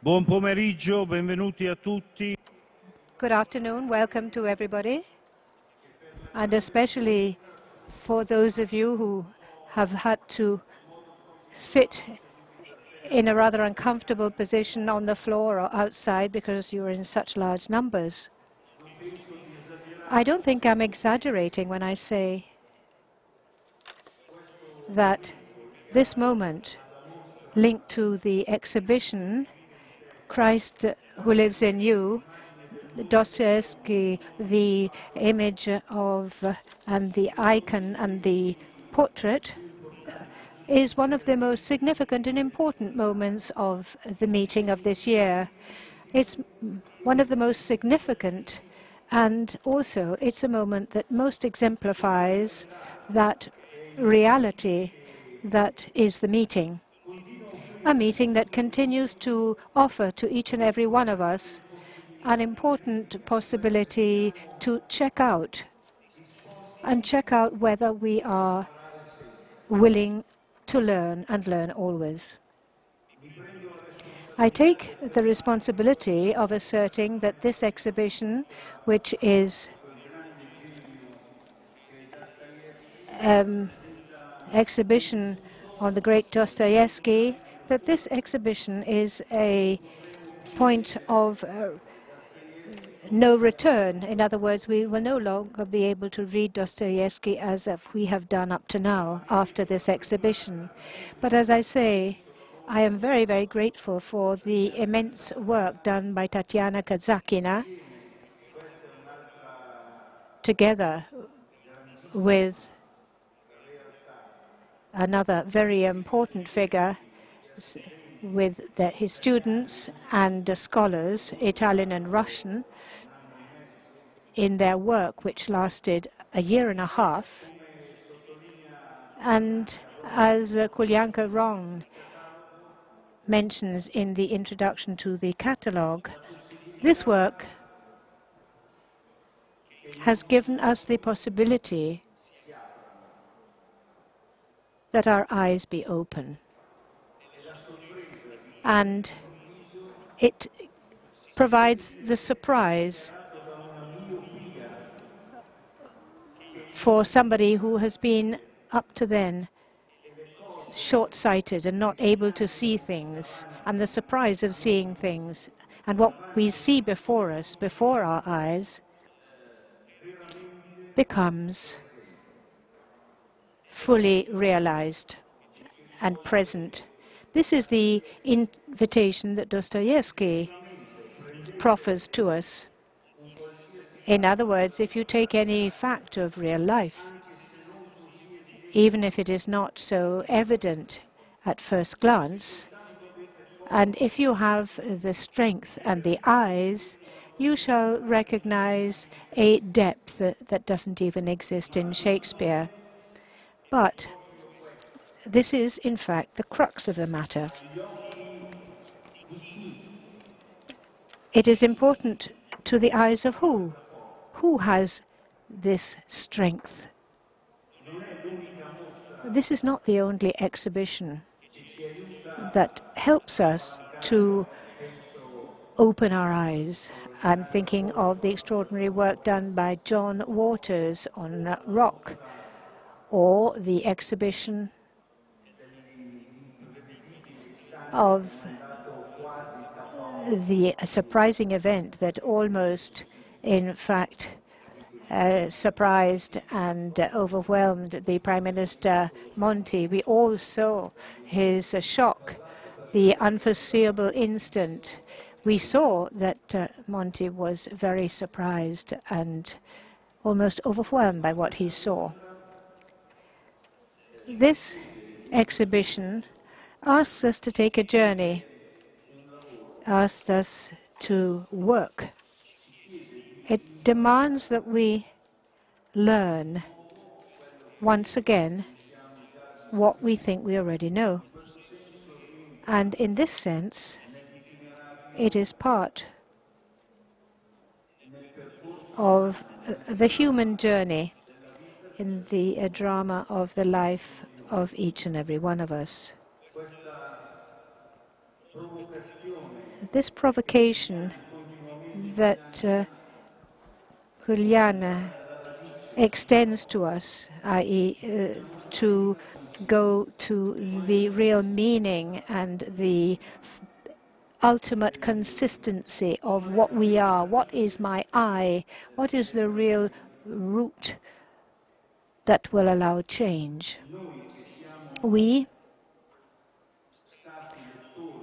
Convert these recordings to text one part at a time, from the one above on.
Buon pomeriggio, benvenuti a tutti. Good afternoon, welcome to everybody, and especially for those of you who have had to sit in a rather uncomfortable position on the floor or outside because you're in such large numbers. I don't think I'm exaggerating when I say that this moment linked to the exhibition Christ Who Lives in You, Dostoevskij, the image of and the icon and the portrait, is one of the most significant and important moments of the meeting of this year. It's one of the most significant, and also it's a moment that most exemplifies that reality that is the meeting. A meeting that continues to offer to each and every one of us an important possibility to check out whether we are willing to learn and learn always. I take the responsibility of asserting that this exhibition, which is exhibition on the great Dostoevsky, that this exhibition is a point of no return. In other words, we will no longer be able to read Dostoevsky as we have done up to now after this exhibition. But as I say, I am very, very grateful for the immense work done by Tat'jana Kasatkina together with another very important figure, with his students and scholars, Italian and Russian, in their work, which lasted a year and a half. And as Kulyanka Rong mentions in the introduction to the catalogue, this work has given us the possibility that our eyes be open. And it provides the surprise for somebody who has been up to then short-sighted and not able to see things, and the surprise of seeing things. And what we see before us, before our eyes, becomes fully realized and present. This is the invitation that Dostoevsky proffers to us. In other words, if you take any fact of real life, even if it is not so evident at first glance, and if you have the strength and the eyes, you shall recognize a depth that doesn't even exist in Shakespeare. But this is, in fact, the crux of the matter. It is important to the eyes of who? Who has this strength? This is not the only exhibition that helps us to open our eyes. I'm thinking of the extraordinary work done by John Waters on rock, or the exhibition of the surprising event that almost, in fact, surprised and overwhelmed the Prime Minister Monti. We all saw his shock, the unforeseeable instant. We saw that Monti was very surprised and almost overwhelmed by what he saw. This exhibition asks us to take a journey, asks us to work. It demands that we learn, once again, what we think we already know. And in this sense, it is part of the human journey in the drama of the life of each and every one of us. This provocation that Juliana extends to us, i.e., to go to the real meaning and the ultimate consistency of what we are. What is my I? What is the real root that will allow change? We,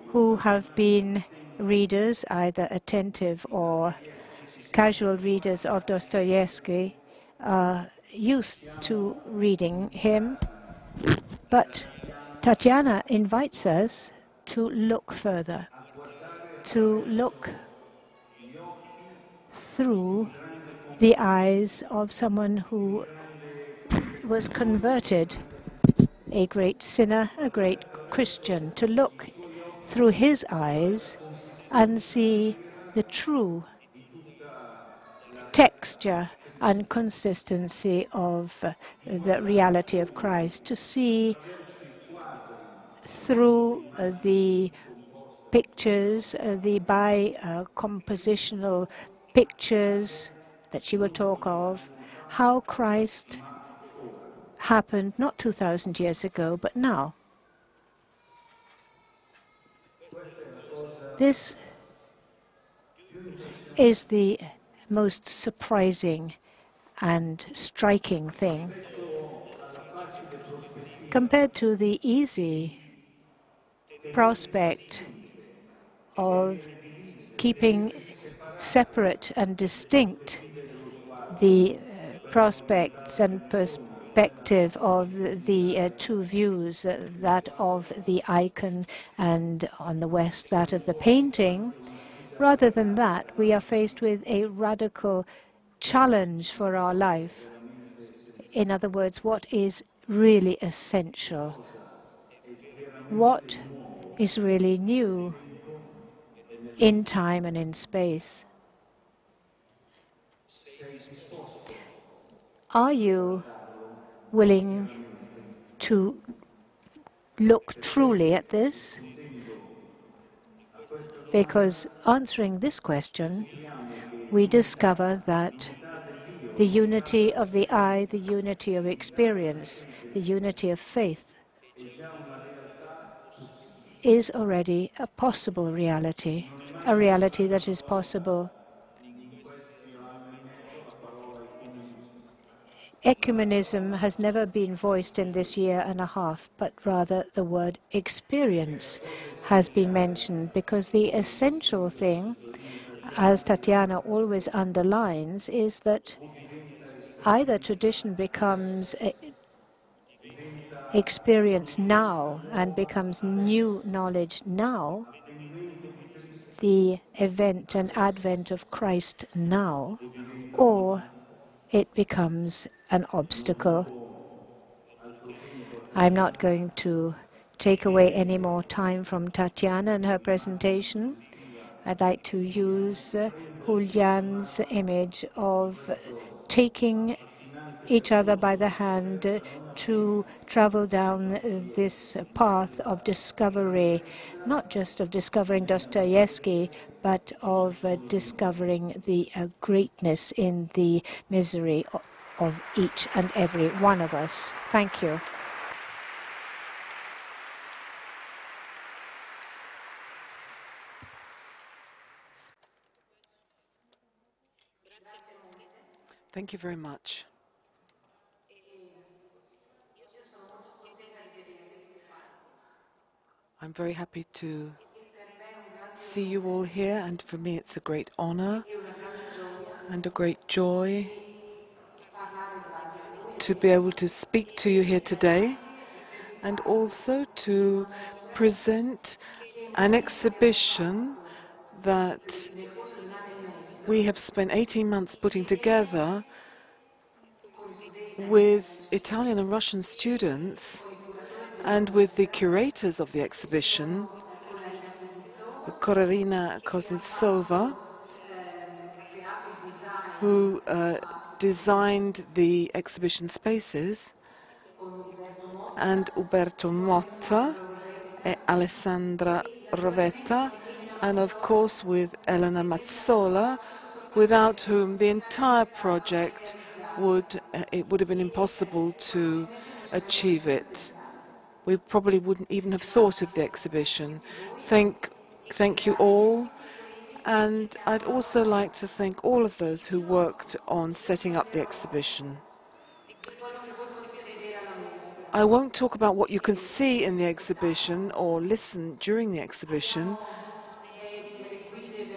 who have been readers, either attentive or casual readers of Dostoevsky, are used to reading him, but Tat'jana invites us to look further, to look through the eyes of someone who was converted, a great sinner, a great Christian, to look through his eyes and see the true texture and consistency of the reality of Christ, to see through the pictures, the compositional pictures that she will talk of, how Christ happened not 2,000 years ago, but now. This is the most surprising and striking thing. Compared to the easy prospect of keeping separate and distinct the prospects and perspective of the two views, that of the icon and on the west that of the painting, rather than that, we are faced with a radical challenge for our life. In other words, what is really essential? What is really new in time and in space? Are you willing to look truly at this? Because answering this question, we discover that the unity of the I, the unity of experience, the unity of faith is already a possible reality, a reality that is possible. Ecumenism has never been voiced in this year and a half, but rather the word experience has been mentioned, because the essential thing, as Tat'jana always underlines, is that either tradition becomes experience now and becomes new knowledge now, the event and advent of Christ now, or it becomes an obstacle. I'm not going to take away any more time from Tat'jana and her presentation. I'd like to use Julian's image of taking each other by the hand to travel down this path of discovery, not just of discovering Dostoevsky, but of discovering the greatness in the misery of each and every one of us. Thank you. Thank you very much. I'm very happy to see you all here, and for me it's a great honor and a great joy to be able to speak to you here today, and also to present an exhibition that we have spent 18 months putting together with Italian and Russian students and with the curators of the exhibition, Korarina Kuznetsova, who designed the exhibition spaces, and Alberto Motta and Alessandra Rovetta, and of course with Elena Mazzola, without whom the entire project would have been impossible to achieve it. We probably wouldn't even have thought of the exhibition. Thank you all, and I'd also like to thank all of those who worked on setting up the exhibition. I won't talk about what you can see in the exhibition or listen during the exhibition.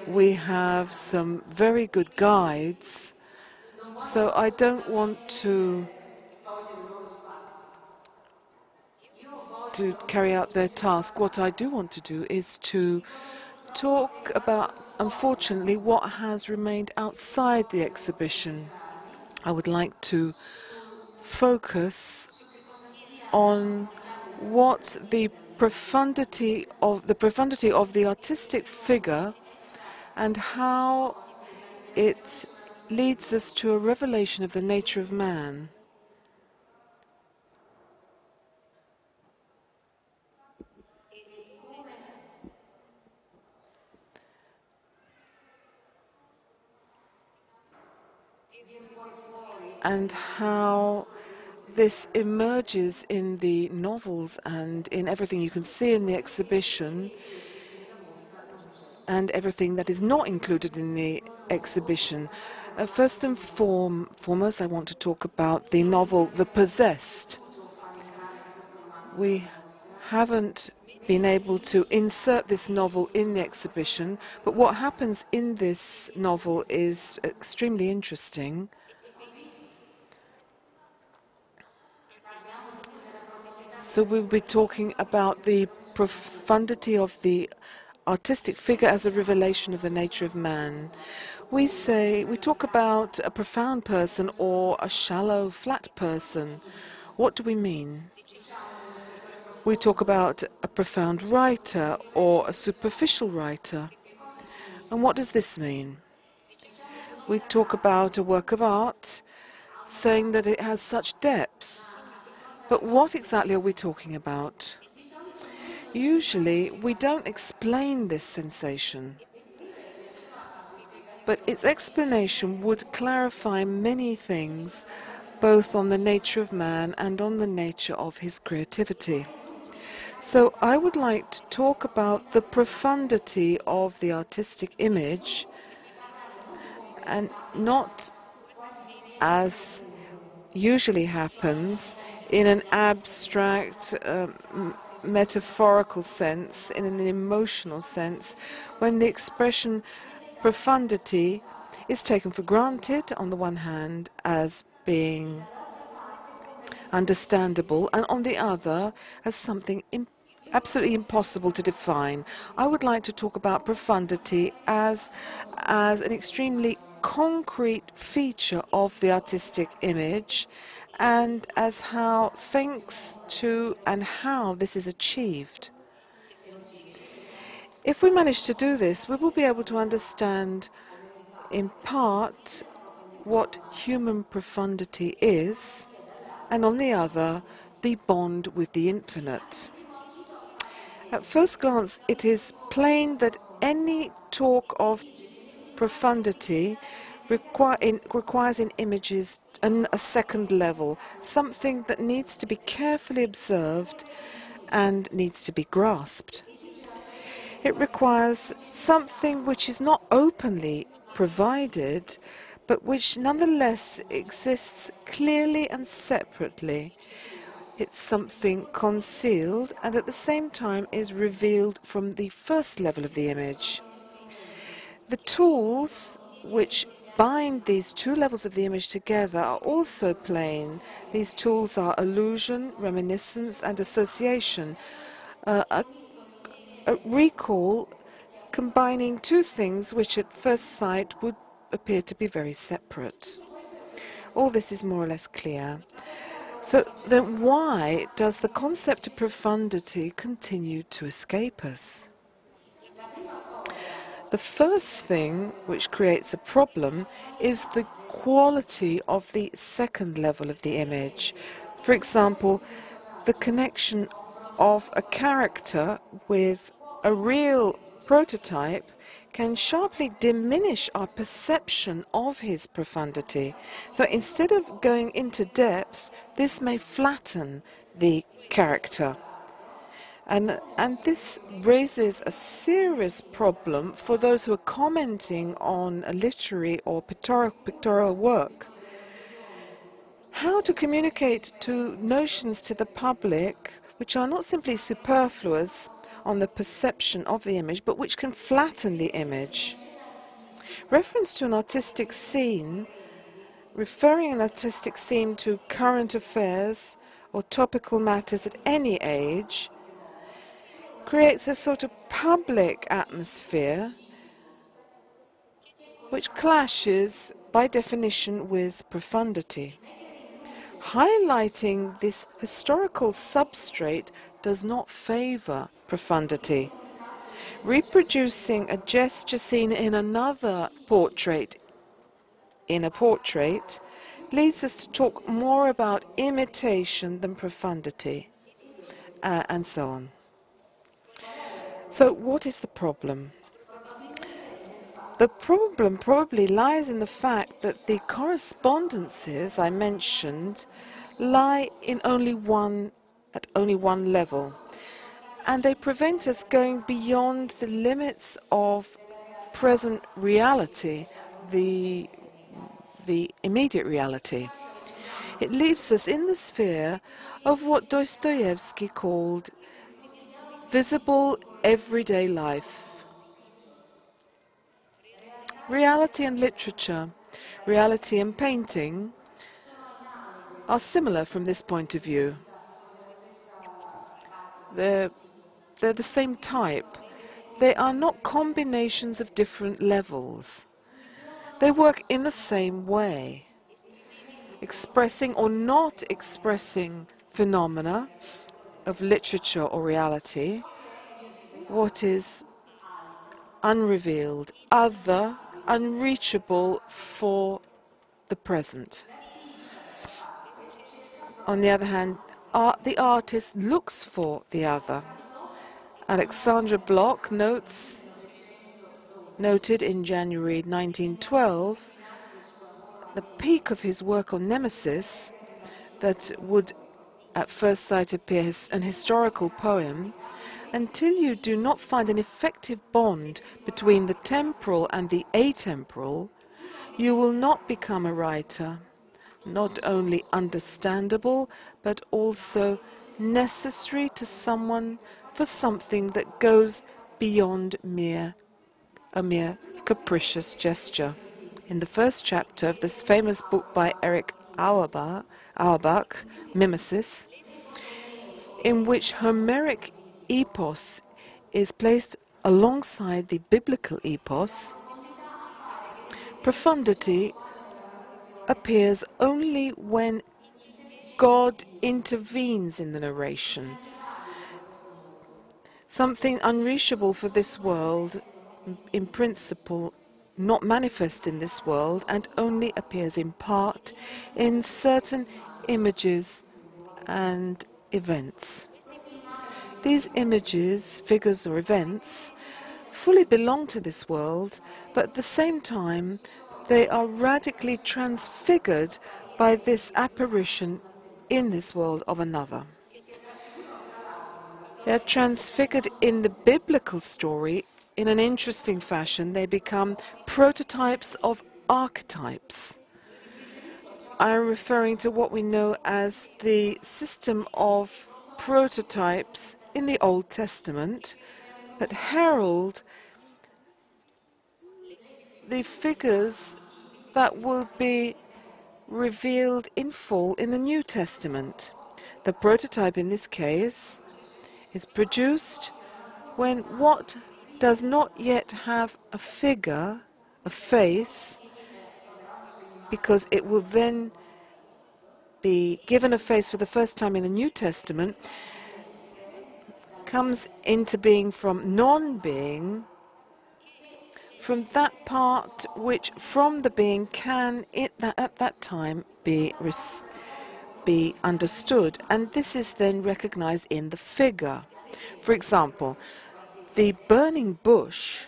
We have some very good guides, so I don't want to carry out their task. What I do want to do is to talk about, unfortunately, what has remained outside the exhibition. I would like to focus on what the profundity of the artistic figure and how it leads us to a revelation of the nature of man. And how this emerges in the novels and in everything you can see in the exhibition, and everything that is not included in the exhibition. First and foremost, I want to talk about the novel The Possessed. We haven't been able to insert this novel in the exhibition, but what happens in this novel is extremely interesting. So we'll be talking about the profundity of the artistic figure as a revelation of the nature of man. We talk about a profound person or a shallow, flat person. What do we mean? We talk about a profound writer or a superficial writer. And what does this mean? We talk about a work of art, saying that it has such depth. But what exactly are we talking about? Usually, we don't explain this sensation, but its explanation would clarify many things, both on the nature of man and on the nature of his creativity. So I would like to talk about the profundity of the artistic image, and not as usually happens in an abstract, metaphorical sense, in an emotional sense, when the expression profundity is taken for granted, on the one hand, as being understandable, and on the other, as something absolutely impossible to define. I would like to talk about profundity as an extremely concrete feature of the artistic image, and as how, thanks to and how this is achieved. If we manage to do this, we will be able to understand in part what human profundity is, and on the other, the bond with the infinite. At first glance, it is plain that any talk of profundity requires in images a second level, something that needs to be carefully observed and needs to be grasped. It requires something which is not openly provided, but which nonetheless exists clearly and separately. It's something concealed and at the same time is revealed from the first level of the image. The tools which bind these two levels of the image together are also plain. These tools are allusion, reminiscence, and association. A recall combining two things which at first sight would appear to be very separate. All this is more or less clear. So then why does the concept of profundity continue to escape us? The first thing which creates a problem is the quality of the second level of the image. For example, the connection of a character with a real prototype can sharply diminish our perception of his profundity. So instead of going into depth, this may flatten the character. And this raises a serious problem for those who are commenting on a literary or pictorial work. How to communicate to notions to the public which are not simply superfluous on the perception of the image, but which can flatten the image. Reference to an artistic scene, referring an artistic scene to current affairs or topical matters at any age, creates a sort of public atmosphere which clashes by definition with profundity. Highlighting this historical substrate does not favor profundity. Reproducing a gesture seen in another portrait in a portrait leads us to talk more about imitation than profundity, and so on. So what is the problem? The problem probably lies in the fact that the correspondences I mentioned lie in at only one level, and they prevent us going beyond the limits of present reality, the immediate reality. It leaves us in the sphere of what Dostoevskij called visible everyday life. Reality and literature, reality and painting are similar from this point of view. They're the same type. They are not combinations of different levels. They work in the same way, expressing or not expressing phenomena of literature or reality, what is unrevealed, other, unreachable for the present. On the other hand, the artist looks for the other. Alexandre Bloch noted in January 1912 the peak of his work on Nemesis, that would at first sight appear an historical poem. Until you do not find an effective bond between the temporal and the atemporal, you will not become a writer, not only understandable, but also necessary to someone for something that goes beyond a mere capricious gesture. In the first chapter of this famous book by Erich Auerbach, Mimesis, in which Homeric epos is placed alongside the biblical epos, profundity appears only when God intervenes in the narration. Something unreachable for this world, in principle not manifest in this world, and only appears in part in certain images and events. These images, figures or events fully belong to this world, but at the same time they are radically transfigured by this apparition in this world of another. They are transfigured in the biblical story in an interesting fashion. They become prototypes of archetypes. I am referring to what we know as the system of prototypes in the Old Testament that herald the figures that will be revealed in full in the New Testament. The prototype in this case is produced when what does not yet have a figure, a face, because it will then be given a face for the first time in the New Testament, comes into being from non-being, from that part which from the being can at that time be understood, and this is then recognized in the figure. For example, The burning bush,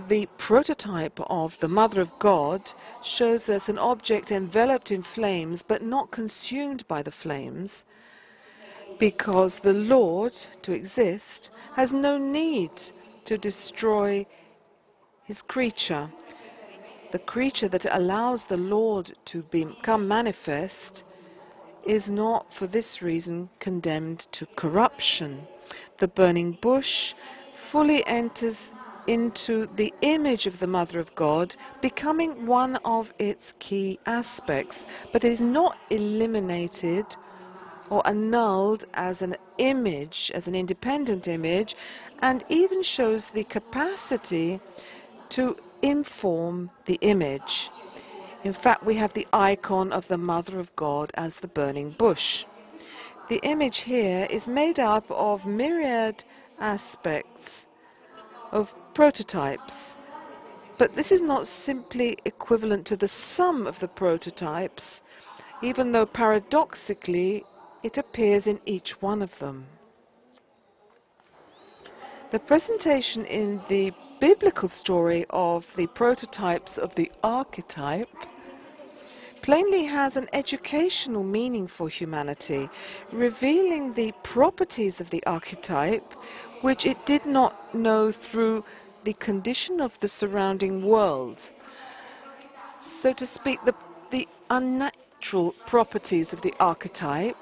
the prototype of the Mother of God, shows us an object enveloped in flames but not consumed by the flames, because the Lord, to exist, has no need to destroy his creature. The creature that allows the Lord to become manifest is not, for this reason, condemned to corruption. The burning bush fully enters into the image of the Mother of God, becoming one of its key aspects, but is not eliminated or annulled as an image, as an independent image, and even shows the capacity to inform the image. In fact, we have the icon of the Mother of God as the burning bush. The image here is made up of myriad aspects, of prototypes, but this is not simply equivalent to the sum of the prototypes, even though paradoxically it appears in each one of them. The presentation in the biblical story of the prototypes of the archetype plainly has an educational meaning for humanity, revealing the properties of the archetype which it did not know through the condition of the surrounding world. So to speak, the unnatural properties of the archetype,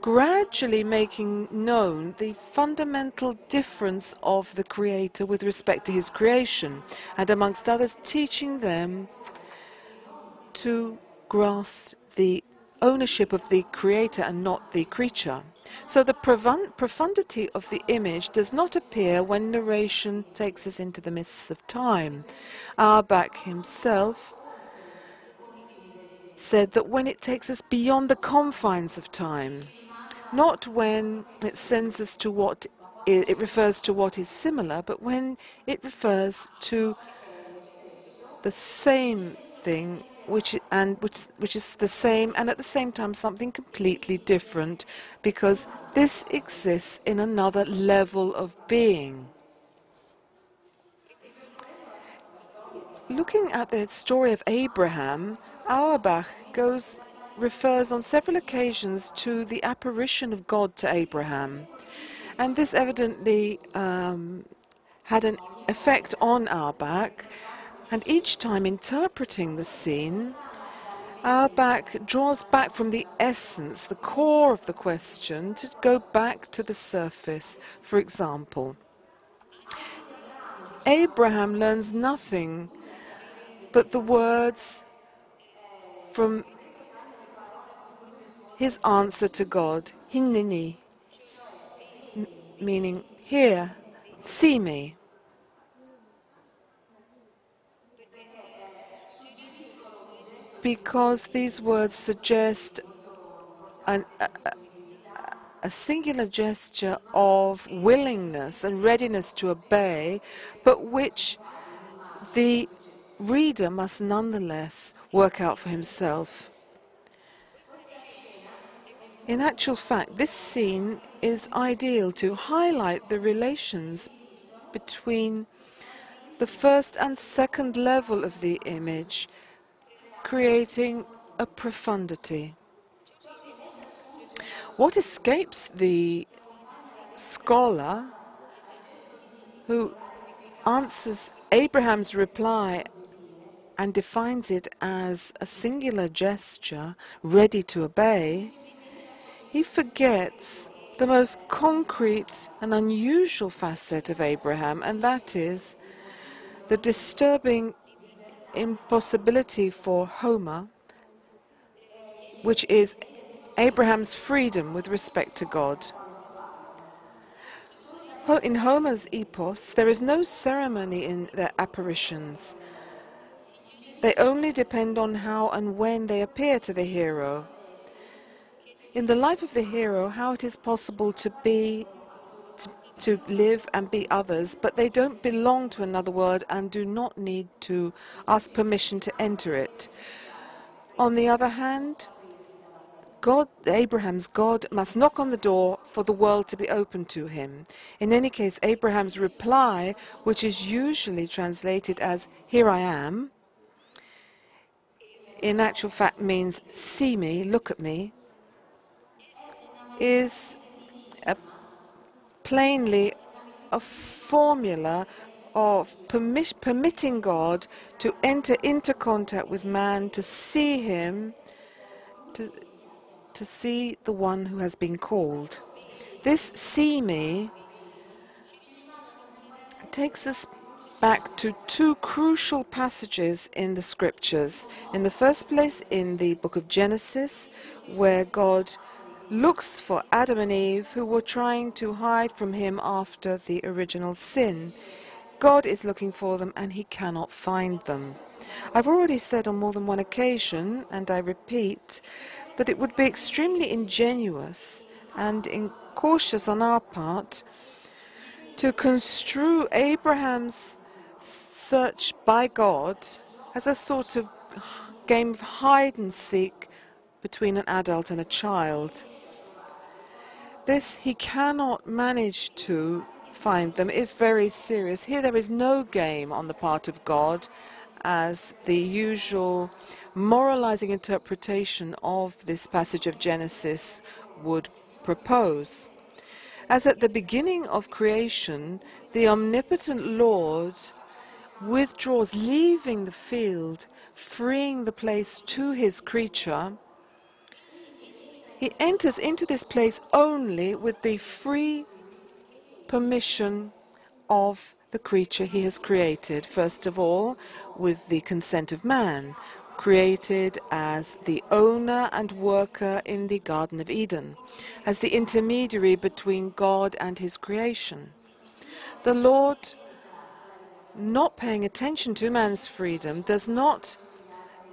gradually making known the fundamental difference of the Creator with respect to his creation, and amongst others teaching them to grasp the ownership of the Creator and not the creature. So the profundity of the image does not appear when narration takes us into the mists of time. Auerbach himself said that when it takes us beyond the confines of time, not when it sends us to what it refers to what is similar, but when it refers to the same thing, which is the same and at the same time something completely different, because this exists in another level of being. Looking at the story of Abraham, Auerbach refers on several occasions to the apparition of God to Abraham. And this evidently had an effect on Auerbach, and each time interpreting the scene, Auerbach draws back from the essence, the core of the question, to go back to the surface. For example, Abraham learns nothing but the words from his answer to God, Hineni, meaning here, see me. Because these words suggest a singular gesture of willingness and readiness to obey, but which the reader must nonetheless work out for himself. In actual fact, this scene is ideal to highlight the relations between the first and second level of the image, creating a profundity. What escapes the scholar who answers Abraham's reply and defines it as a singular gesture ready to obey, he forgets the most concrete and unusual facet of Abraham, and that is the disturbing impossibility for Homer, which is Abraham's freedom with respect to God. In Homer's epos, there is no ceremony in their apparitions. They only depend on how and when they appear to the hero. In the life of the hero, how it is possible to live and be others, but they don't belong to another world and do not need to ask permission to enter it. On the other hand, Abraham's God must knock on the door for the world to be open to him. In any case, Abraham's reply, which is usually translated as, "Here I am," in actual fact means, "See me, look at me," is plainly a formula of permitting God to enter into contact with man, to see him, to see the one who has been called. This "see me" takes us back to two crucial passages in the scriptures. In the first place, in the book of Genesis, where God looks for Adam and Eve, who were trying to hide from him after the original sin. God is looking for them and he cannot find them. I've already said on more than one occasion, and I repeat, that it would be extremely ingenuous and incautious on our part to construe Abraham's search by God as a sort of game of hide and seek between an adult and a child. This, he cannot manage to find them, is very serious. Here there is no game on the part of God, as the usual moralizing interpretation of this passage of Genesis would propose. As at the beginning of creation, the omnipotent Lord withdraws, leaving the field, freeing the place to his creature, he enters into this place only with the free permission of the creature he has created. First of all, with the consent of man, created as the owner and worker in the Garden of Eden, as the intermediary between God and his creation. The Lord, not paying attention to man's freedom, does not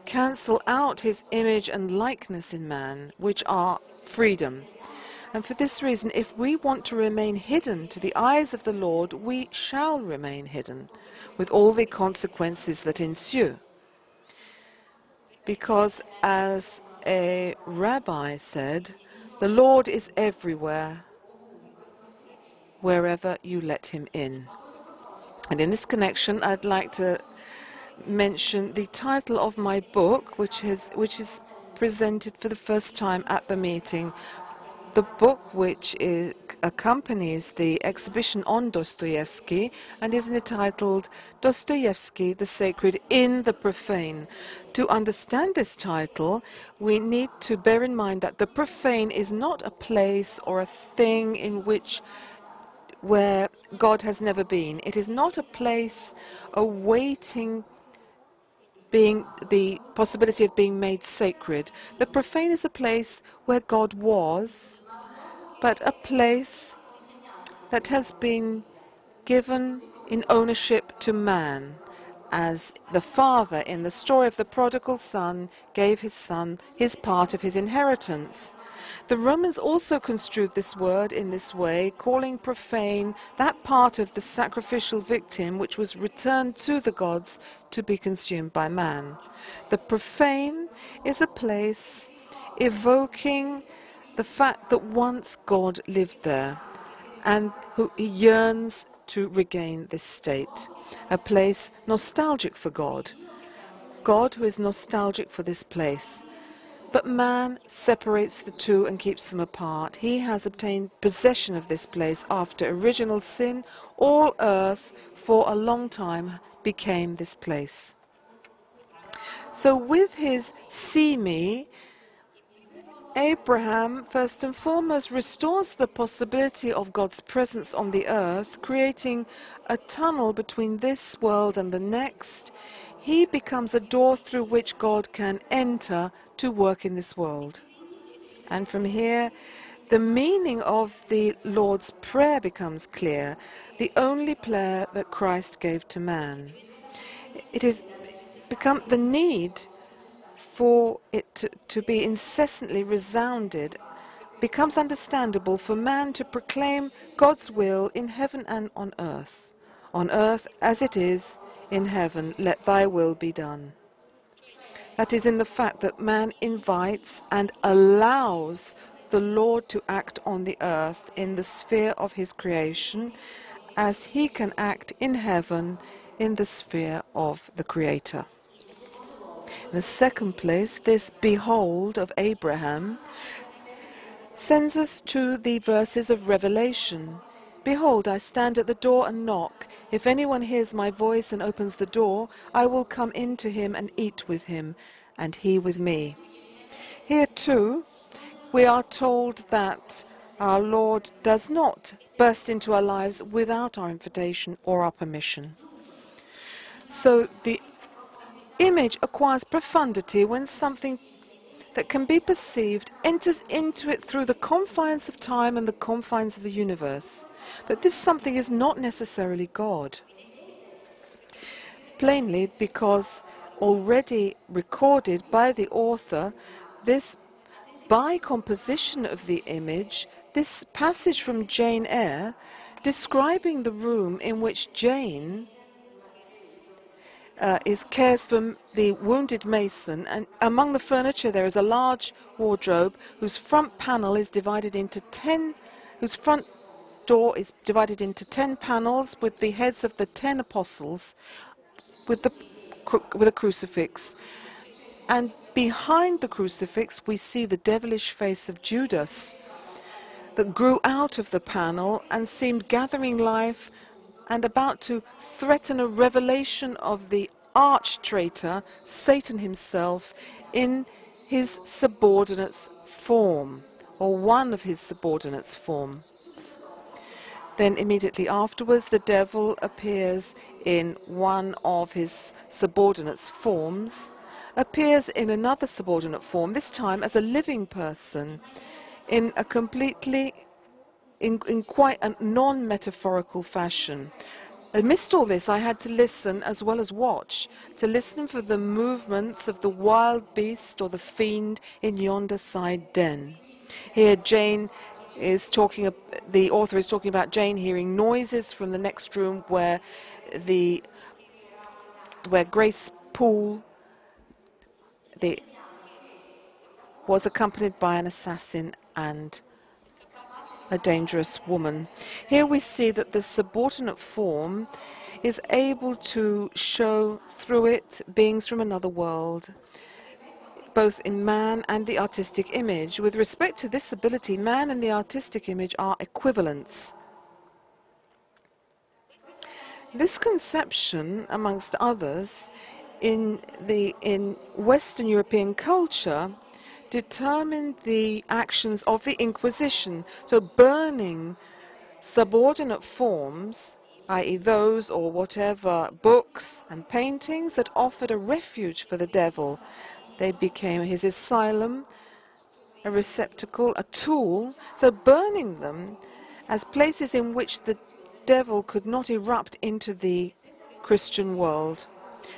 cancel out his image and likeness in man, which are freedom. And for this reason, if we want to remain hidden to the eyes of the Lord, we shall remain hidden, with all the consequences that ensue. Because, as a rabbi said, the Lord is everywhere, wherever you let him in. And in this connection, I'd like to mention the title of my book, which is presented for the first time at the meeting. The book which accompanies the exhibition on Dostoevsky and is entitled Dostoevsky, the Sacred in the Profane. To understand this title, we need to bear in mind that the profane is not a place or a thing where God has never been. It is not a place awaiting the possibility of being made sacred. The profane is a place where God was, but a place that has been given in ownership to man, as the father in the story of the prodigal son gave his son his part of his inheritance. The Romans also construed this word in this way, calling profane that part of the sacrificial victim which was returned to the gods to be consumed by man. The profane is a place evoking the fact that once God lived there and who he yearns to regain this state. A place nostalgic for God. God who is nostalgic for this place. But man separates the two and keeps them apart. He has obtained possession of this place after original sin. All earth for a long time became this place. So with his "see me," Abraham first and foremost restores the possibility of God's presence on the earth, creating a tunnel between this world and the next. He becomes a door through which God can enter to work in this world. And from here, the meaning of the Lord's Prayer becomes clear, the only prayer that Christ gave to man. It has become the need for it to be incessantly resounded, becomes understandable for man to proclaim God's will in heaven and on earth. On earth as it is in heaven, let thy will be done. That is in the fact that man invites and allows the Lord to act on the earth in the sphere of his creation, as he can act in heaven in the sphere of the Creator. In the second place, this behold of Abraham sends us to the verses of Revelation. Behold, I stand at the door and knock. If anyone hears my voice and opens the door, I will come in to him and eat with him, and he with me. Here too, we are told that our Lord does not burst into our lives without our invitation or our permission. So the image acquires profundity when something that can be perceived enters into it through the confines of time and the confines of the universe. But this something is not necessarily God. Plainly, because already recorded by the author, this by composition of the image, this passage from Jane Eyre, describing the room in which Jane cares for the wounded mason, and among the furniture there is a large wardrobe whose front panel is divided into 10, whose front door is divided into 10 panels with the heads of the 10 apostles with a crucifix. And behind the crucifix we see the devilish face of Judas that grew out of the panel and seemed gathering life and about to threaten a revelation of the arch-traitor, Satan himself, in his subordinate's form, or one of his subordinate's forms. Then immediately afterwards, the devil appears in one of his subordinate's forms, appears in another subordinate form, this time as a living person, in a completely in quite a non-metaphorical fashion. Amidst all this, I had to listen as well as watch, to listen for the movements of the wild beast or the fiend in yonder side den. Here Jane is talking, the author is talking about Jane hearing noises from the next room where Grace Poole was accompanied by an assassin and a dangerous woman. Here we see that the subordinate form is able to show through it beings from another world, both in man and the artistic image. With respect to this ability, man and the artistic image are equivalents. This conception, amongst others, in Western European culture, determined the actions of the Inquisition. So burning subordinate forms, i.e. those or whatever books and paintings that offered a refuge for the devil. They became his asylum, a receptacle, a tool. So burning them as places in which the devil could not erupt into the Christian world.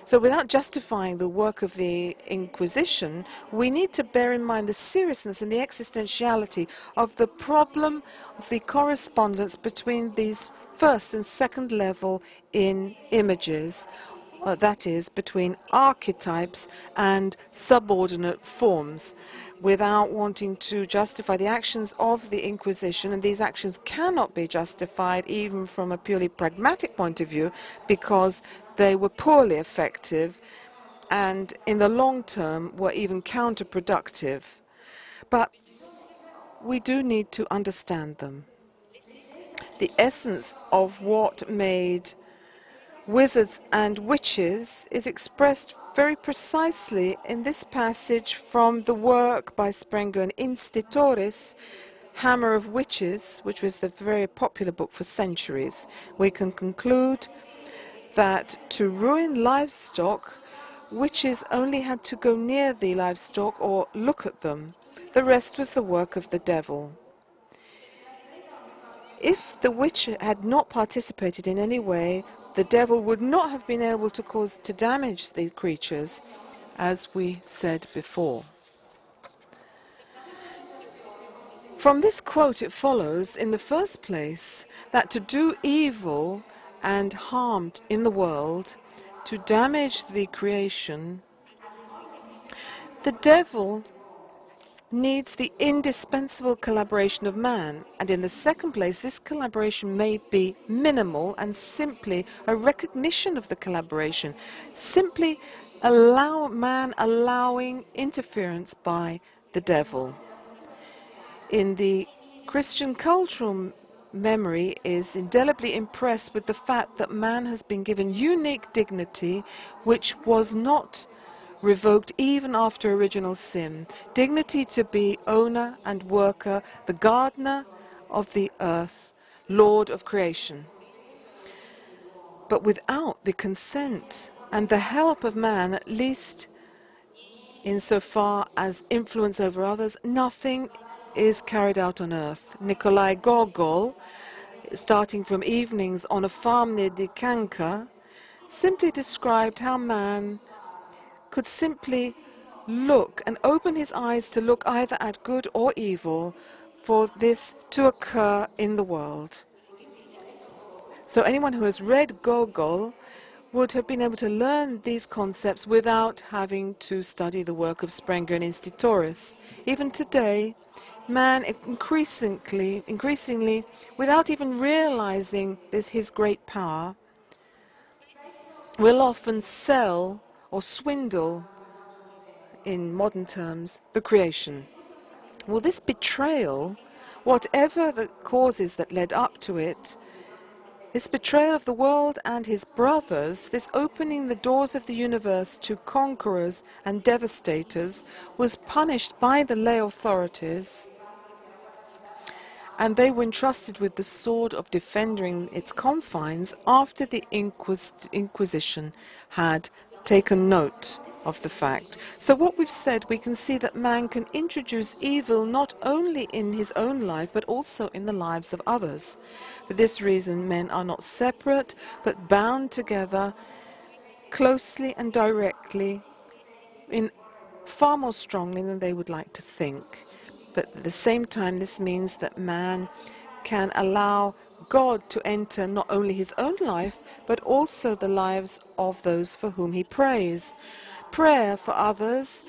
So without justifying the work of the Inquisition, we need to bear in mind the seriousness and the existentiality of the problem of the correspondence between these first and second level in images, that is, between archetypes and subordinate forms, without wanting to justify the actions of the Inquisition. And these actions cannot be justified even from a purely pragmatic point of view, because they were poorly effective and in the long term were even counterproductive. But we do need to understand them. The essence of what made wizards and witches is expressed very precisely in this passage from the work by Sprenger and Institores, Hammer of Witches, which was a very popular book for centuries. We can conclude that to ruin livestock, witches only had to go near the livestock or look at them. The rest was the work of the devil. If the witch had not participated in any way, the devil would not have been able to damage the creatures, as we said before. From this quote it follows, in the first place, that to do evil and harm in the world, to damage the creation, The devil needs the indispensable collaboration of man, and in the second place, this collaboration may be minimal and simply a recognition of the collaboration, simply allowing interference by the devil. In the Christian cultural memory is indelibly impressed with the fact that man has been given unique dignity which was not revoked even after original sin. Dignity to be owner and worker, the gardener of the earth, Lord of creation. But without the consent and the help of man, at least insofar as influence over others, nothing is carried out on earth. Nikolai Gogol, starting from Evenings on a Farm near Dikanka, simply described how man could simply look and open his eyes to look either at good or evil for this to occur in the world. So anyone who has read Gogol would have been able to learn these concepts without having to study the work of Sprenger and Institoris. Even today, man increasingly, without even realizing his great power, will often sell or swindle, in modern terms, the creation. Well, this betrayal, whatever the causes that led up to it, this betrayal of the world and his brothers, this opening the doors of the universe to conquerors and devastators, was punished by the lay authorities, and they were entrusted with the sword of defending its confines after the Inquisition had taken note of the fact. So what we've said, we can see that man can introduce evil not only in his own life, but also in the lives of others. For this reason, men are not separate, but bound together closely and directly, in far more strongly than they would like to think. But at the same time, this means that man can allow God to enter not only his own life, but also the lives of those for whom he prays. Prayer for others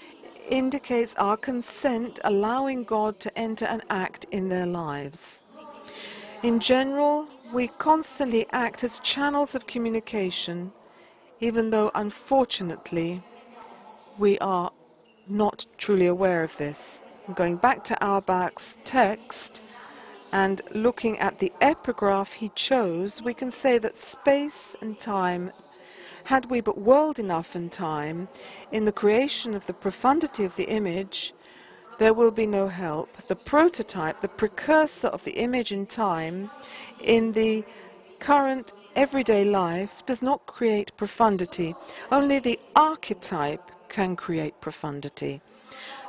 indicates our consent, allowing God to enter and act in their lives. In general, we constantly act as channels of communication, even though, unfortunately, we are not truly aware of this. Going back to Auerbach's text and looking at the epigraph he chose, we can say that space and time, had we but world enough and time, in the creation of the profundity of the image, there will be no help. The prototype, the precursor of the image in time, in the current everyday life, does not create profundity. Only the archetype can create profundity.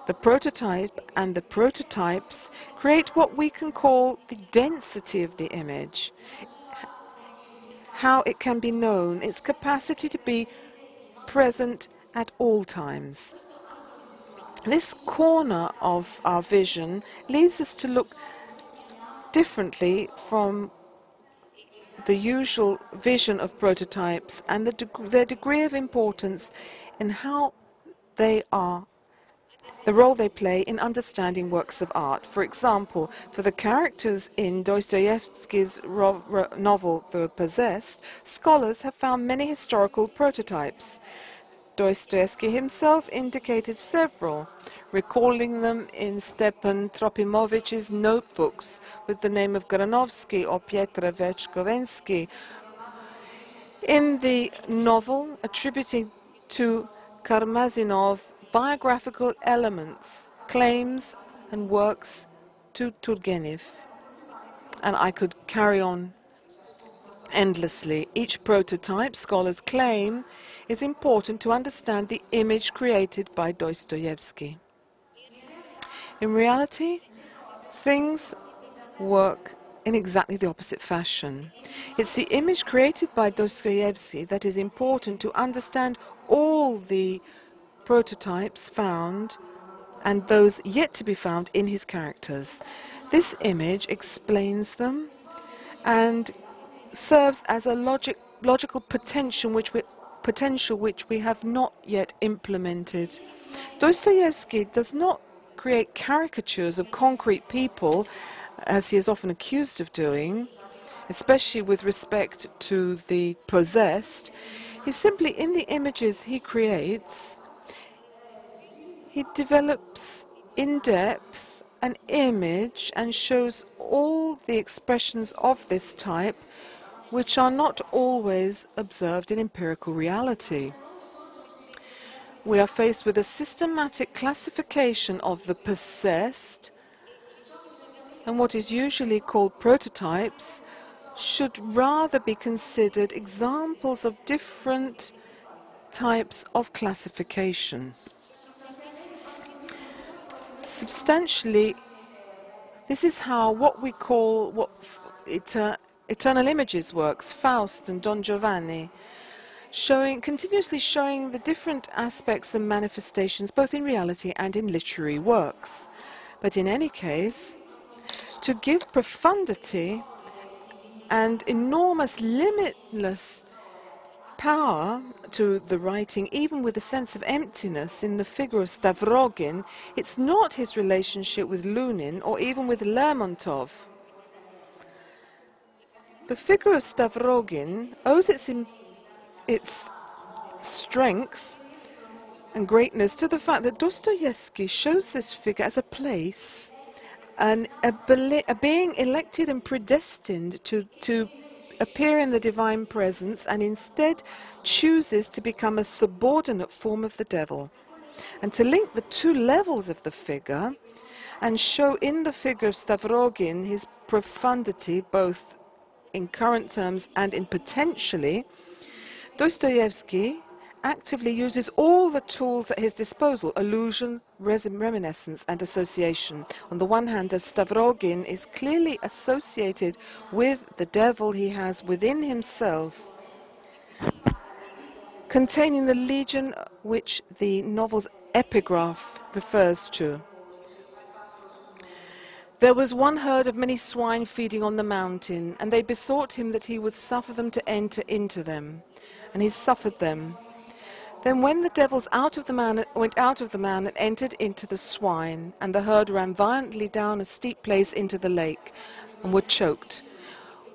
The prototype and the prototypes create what we can call the density of the image, how it can be known, its capacity to be present at all times. This corner of our vision leads us to look differently from the usual vision of prototypes and their degree of importance in how they are, the role they play in understanding works of art. For example, for the characters in Dostoevsky's novel The Possessed, scholars have found many historical prototypes. Dostoevsky himself indicated several, recalling them in Stepan Trofimovic's notebooks with the name of Granovsky or Pietrovich Govensky. In the novel, attributing to Karmazinov biographical elements, claims and works to Turgenev. And I could carry on endlessly. Each prototype, scholars claim, is important to understand the image created by Dostoevsky. In reality, things work in exactly the opposite fashion. It's the image created by Dostoevsky that is important to understand all the prototypes found and those yet to be found in his characters. This image explains them and serves as a logical potential which potential which we have not yet implemented. Dostoevsky does not create caricatures of concrete people, as he is often accused of doing, especially with respect to the possessed. He's simply, in the images he creates, he develops in depth an image and shows all the expressions of this type which are not always observed in empirical reality. We are faced with a systematic classification of the possessed, and what is usually called prototypes should rather be considered examples of different types of classification. Substantially, this is how what we call eternal images works, Faust and Don Giovanni, continuously showing the different aspects and manifestations both in reality and in literary works. But in any case, to give profundity and enormous, limitless power to the writing, even with a sense of emptiness in the figure of Stavrogin, it's not his relationship with Lunin or even with Lermontov. The figure of Stavrogin owes its strength and greatness to the fact that Dostoevsky shows this figure as a place, a being elected and predestined to appear in the divine presence, and instead chooses to become a subordinate form of the devil. And to link the two levels of the figure and show in the figure of Stavrogin his profundity, both in current terms and in potentially, Dostoevsky actively uses all the tools at his disposal: allusion, reminiscence, and association. On the one hand, Stavrogin is clearly associated with the devil he has within himself, containing the legion which the novel's epigraph refers to. There was one herd of many swine feeding on the mountain, and they besought him that he would suffer them to enter into them. And he suffered them. Then when the devils went out of the man and entered into the swine, and the herd ran violently down a steep place into the lake, and were choked.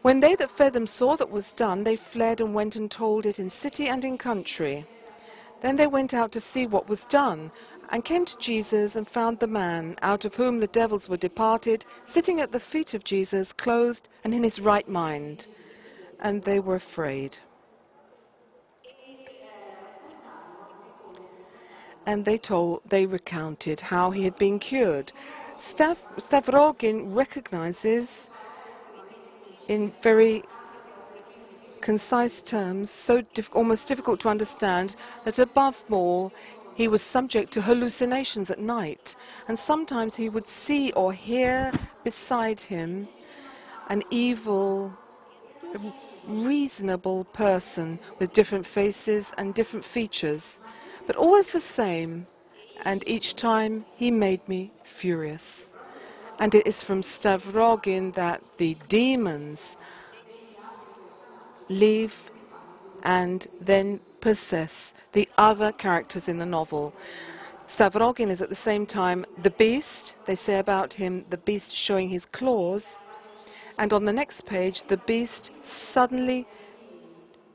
When they that fed them saw that was done, they fled and went and told it in city and in country. Then they went out to see what was done, and came to Jesus and found the man, out of whom the devils were departed, sitting at the feet of Jesus, clothed and in his right mind. And they were afraid. And they recounted how he had been cured. Stavrogin recognizes in very concise terms, almost difficult to understand, that above all he was subject to hallucinations at night, and sometimes he would see or hear beside him an evil, reasonable person with different faces and different features, but always the same, and each time he made me furious. And it is from Stavrogin that the demons leave and then possess the other characters in the novel. Stavrogin is at the same time the beast. They say about him, the beast showing his claws. And on the next page, the beast suddenly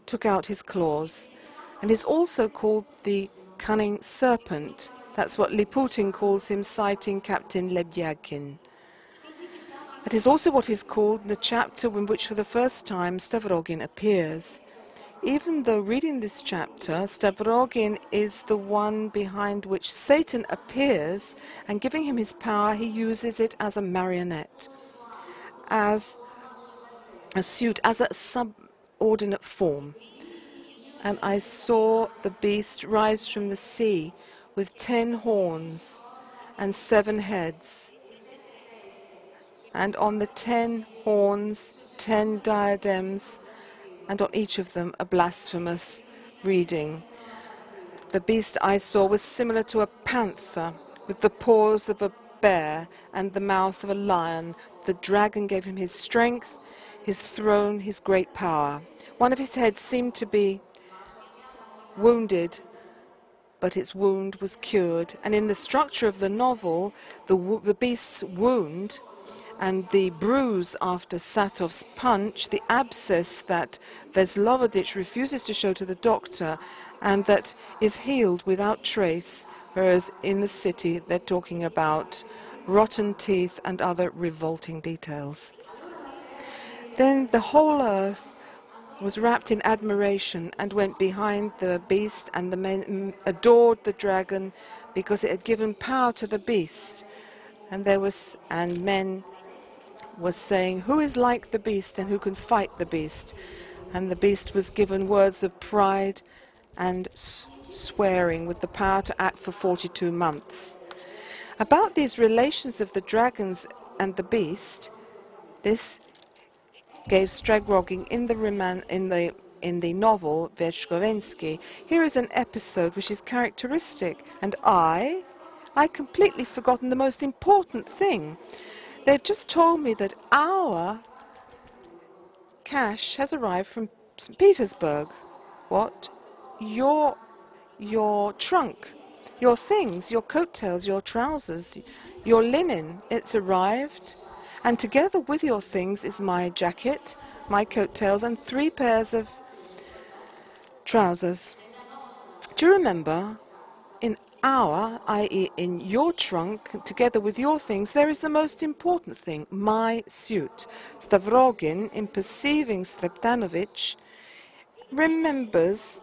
took out his claws, and is also called the cunning serpent. That's what Liputin calls him, citing Captain Lebyadkin. It is also what is called the chapter in which for the first time Stavrogin appears. Even though reading this chapter, Stavrogin is the one behind which Satan appears, and giving him his power, he uses it as a marionette, as a suit, as a subordinate form. And I saw the beast rise from the sea with 10 horns and 7 heads. And on the 10 horns, 10 diadems, and on each of them a blasphemous reading. The beast I saw was similar to a panther, with the paws of a bear and the mouth of a lion. The dragon gave him his strength, his throne, his great power. One of his heads seemed to be wounded, but its wound was cured. And in the structure of the novel, the beast's wound and the bruise after Satov's punch, the abscess that Veslovodich refuses to show to the doctor and that is healed without trace, whereas in the city they're talking about rotten teeth and other revolting details. Then the whole earth was wrapped in admiration and went behind the beast, and the men adored the dragon because it had given power to the beast. And men was saying, who is like the beast and who can fight the beast? And the beast was given words of pride and swearing with the power to act for 42 months. About these relations of the dragons and the beast, this gave Stragrogin in the novel Verchovensky. Here is an episode which is characteristic, and I completely forgotten the most important thing. They've just told me that our cash has arrived from St. Petersburg. What? Your trunk, your things, your coattails, your trousers, your linen, it's arrived. And together with your things is my jacket, my coattails, and 3 pairs of trousers. Do you remember, in our, i.e. in your trunk, together with your things, there is the most important thing, my suit. Stavrogin, in perceiving Steptanovich, remembers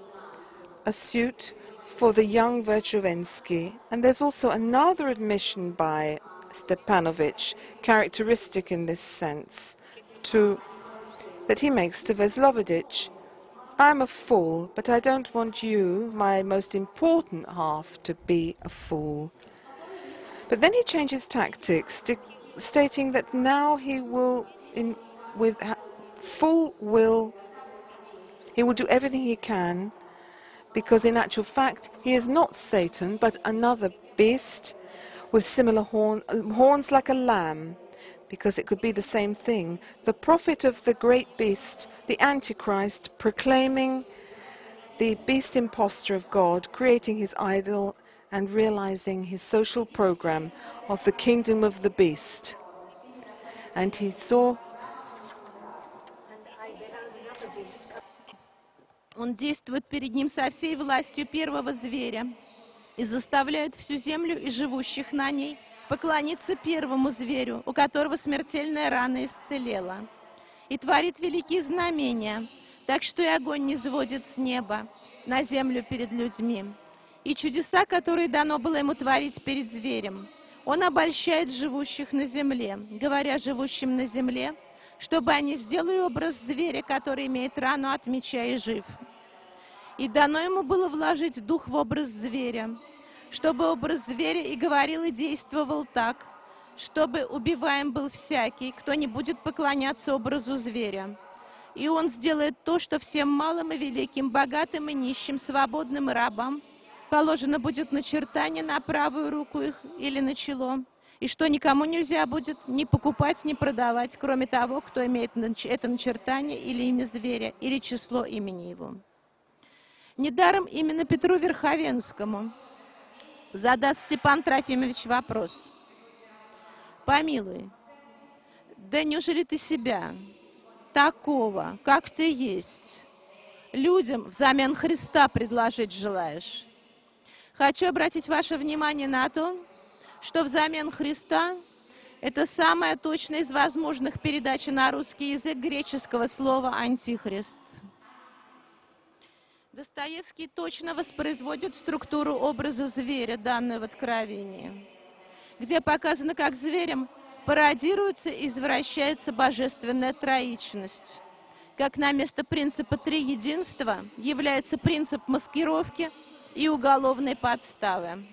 a suit for the young Verchovensky. And there's also another admission by Stepanovich, characteristic in this sense, that he makes to Veslovodich. I'm a fool, but I don't want you, my most important half, to be a fool. But then he changes tactics, stating that now he will, with full will, he will do everything he can, because in actual fact he is not Satan, but another beast with similar horns like a lamb, because it could be the same thing. The prophet of the great beast, the Antichrist, proclaiming the beast impostor of God, creating his idol and realizing his social program of the kingdom of the beast. And he saw... Он действует перед ним со всей властью первого зверя и заставляет всю землю и живущих на ней поклониться первому зверю, у которого смертельная рана исцелела. И творит великие знамения, так что и огонь не сводит с неба на землю перед людьми. И чудеса, которые дано было ему творить перед зверем, он обольщает живущих на земле, говоря живущим на земле, чтобы они сделали образ зверя, который имеет рану от меча и жив. И дано ему было вложить дух в образ зверя, чтобы образ зверя и говорил, и действовал так, чтобы убиваем был всякий, кто не будет поклоняться образу зверя. И он сделает то, что всем малым и великим, богатым и нищим, свободным и рабам положено будет начертание на правую руку их или на чело, и что никому нельзя будет ни покупать, ни продавать, кроме того, кто имеет это начертание или имя зверя, или число имени его. Недаром именно Петру Верховенскому задаст Степан Трофимович вопрос. Помилуй, да неужели ты себя, такого, как ты есть, людям взамен Христа предложить желаешь? Хочу обратить ваше внимание на то, что взамен Христа это самая точная из возможных передач на русский язык греческого слова «антихрист». Достоевский точно воспроизводит структуру образа зверя, данную в Откровении, где показано, как зверем пародируется и извращается божественная троичность, как на место принципа триединства является принцип маскировки и уголовной подставы.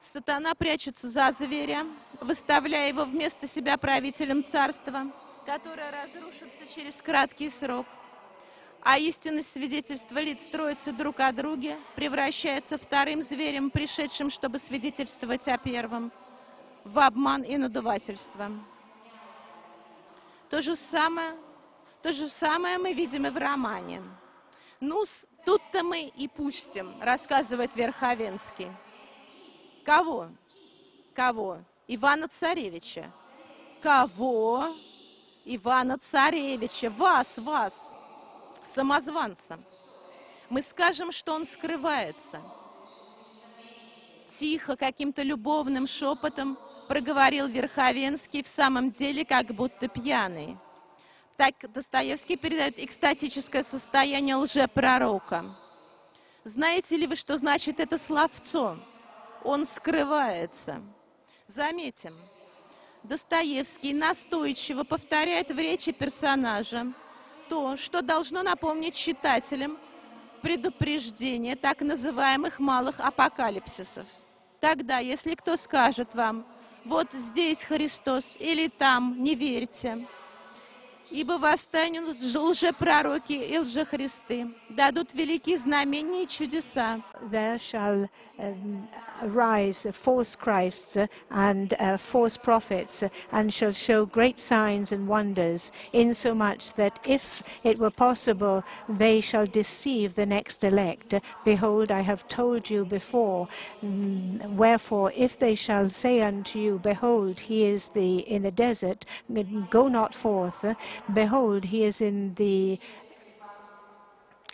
Сатана прячется за зверя, выставляя его вместо себя правителем царства, которое разрушится через краткий срок. А истинность свидетельства лиц троицы друг о друге превращается вторым зверем, пришедшим, чтобы свидетельствовать о первом, в обман и надувательство. То же самое мы видим и в романе. Ну, тут-то мы и пустим, рассказывает Верховенский. Кого? Кого? Ивана-Царевича. Кого? Ивана-Царевича. Вас, самозванца. Мы скажем, что он скрывается. Тихо, каким-то любовным шепотом проговорил Верховенский, в самом деле как будто пьяный. Так Достоевский передает экстатическое состояние лжепророка. Знаете ли вы, что значит это словцо? Он скрывается. Заметим, Достоевский настойчиво повторяет в речи персонажа то, что должно напомнить читателям предупреждение так называемых малых апокалипсисов. Тогда, если кто скажет вам, вот здесь Христос или там, не верьте, ибо восстанут лжепророки и лжехристы, дадут великие знамения и чудеса. There shall arise false Christs and false prophets, and shall show great signs and wonders, insomuch that if it were possible, they shall deceive the next elect. Behold, I have told you before. Wherefore, if they shall say unto you, behold, he is in the desert, go not forth. Behold, he is in the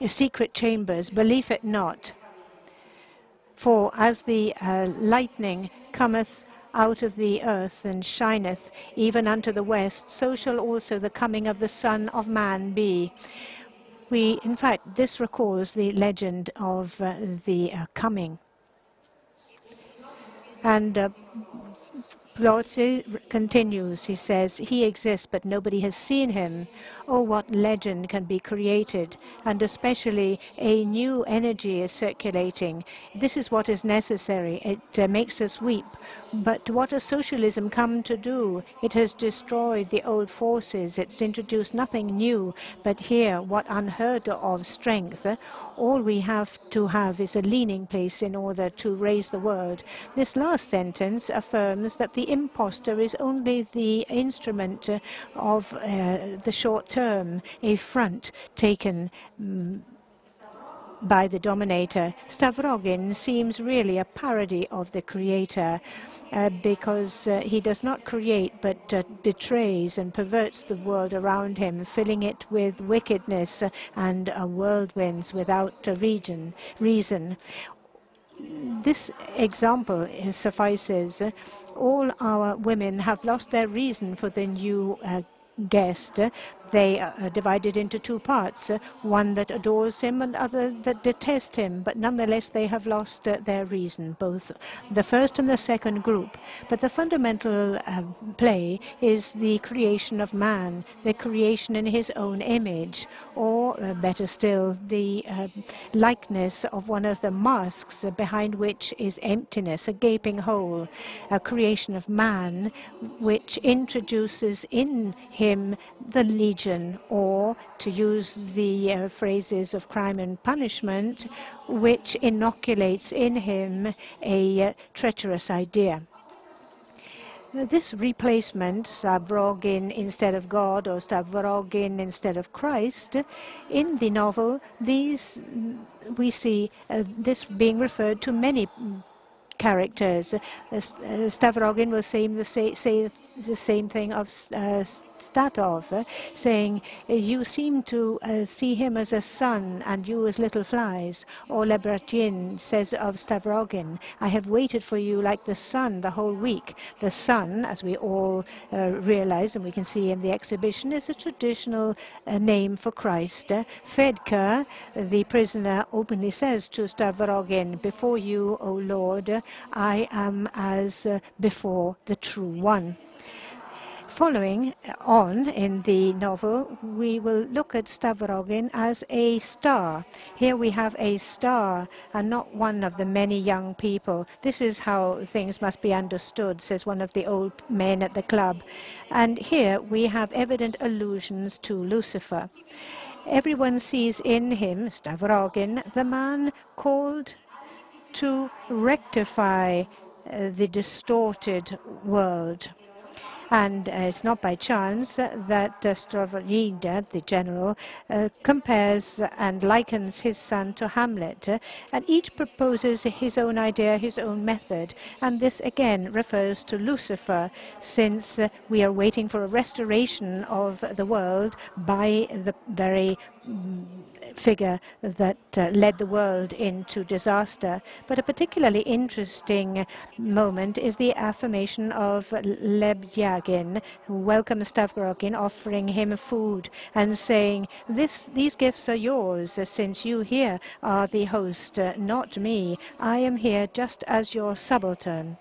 secret chambers, believe it not. For as the lightning cometh out of the earth and shineth even unto the west, so shall also the coming of the Son of Man be. In fact, this recalls the legend of the coming. And Plotzy continues, he says, he exists, but nobody has seen him. Oh, what legend can be created, and especially a new energy is circulating. This is what is necessary. It makes us weep. But what has socialism come to do? It has destroyed the old forces. It's introduced nothing new, but here, what unheard of strength. All we have to have is a leaning place in order to raise the world. This last sentence affirms that the impostor is only the instrument of the short term, a front taken by the dominator. Stavrogin seems really a parody of the creator because he does not create but betrays and perverts the world around him, filling it with wickedness and whirlwinds without reason. This example suffices. All our women have lost their reason for the new guest. They are divided into two parts, one that adores him and other that detests him, but nonetheless they have lost their reason, both the first and the second group. But the fundamental play is the creation of man, the creation in his own image, or better still, the likeness of one of the masks behind which is emptiness, a gaping hole, a creation of man which introduces in him the legion, or, to use the phrases of crime and punishment, which inoculates in him a treacherous idea. This replacement, Stavrogin instead of God or Stavrogin instead of Christ, in the novel, we see this being referred to many characters. Stavrogin was saying the same thing of Statov, saying, you seem to see him as a sun and you as little flies. Or Lebratyin says of Stavrogin, I have waited for you like the sun the whole week. The sun, as we all realize and we can see in the exhibition, is a traditional name for Christ. Fedka, the prisoner, openly says to Stavrogin, before you, O Lord, I am as before the true one. Following on in the novel, we will look at Stavrogin as a star. Here we have a star and not one of the many young people. This is how things must be understood, says one of the old men at the club. And here we have evident allusions to Lucifer. Everyone sees in him, Stavrogin, the man called to rectify the distorted world. And it's not by chance that Stravogida, the general, compares and likens his son to Hamlet. And each proposes his own idea, his own method. And this, again, refers to Lucifer, since we are waiting for a restoration of the world by the very figure that led the world into disaster. But a particularly interesting moment is the affirmation of Lebyagin, who welcomes Stavrogin, offering him food and saying, these gifts are yours, since you here are the host, not me. I am here just as your subaltern.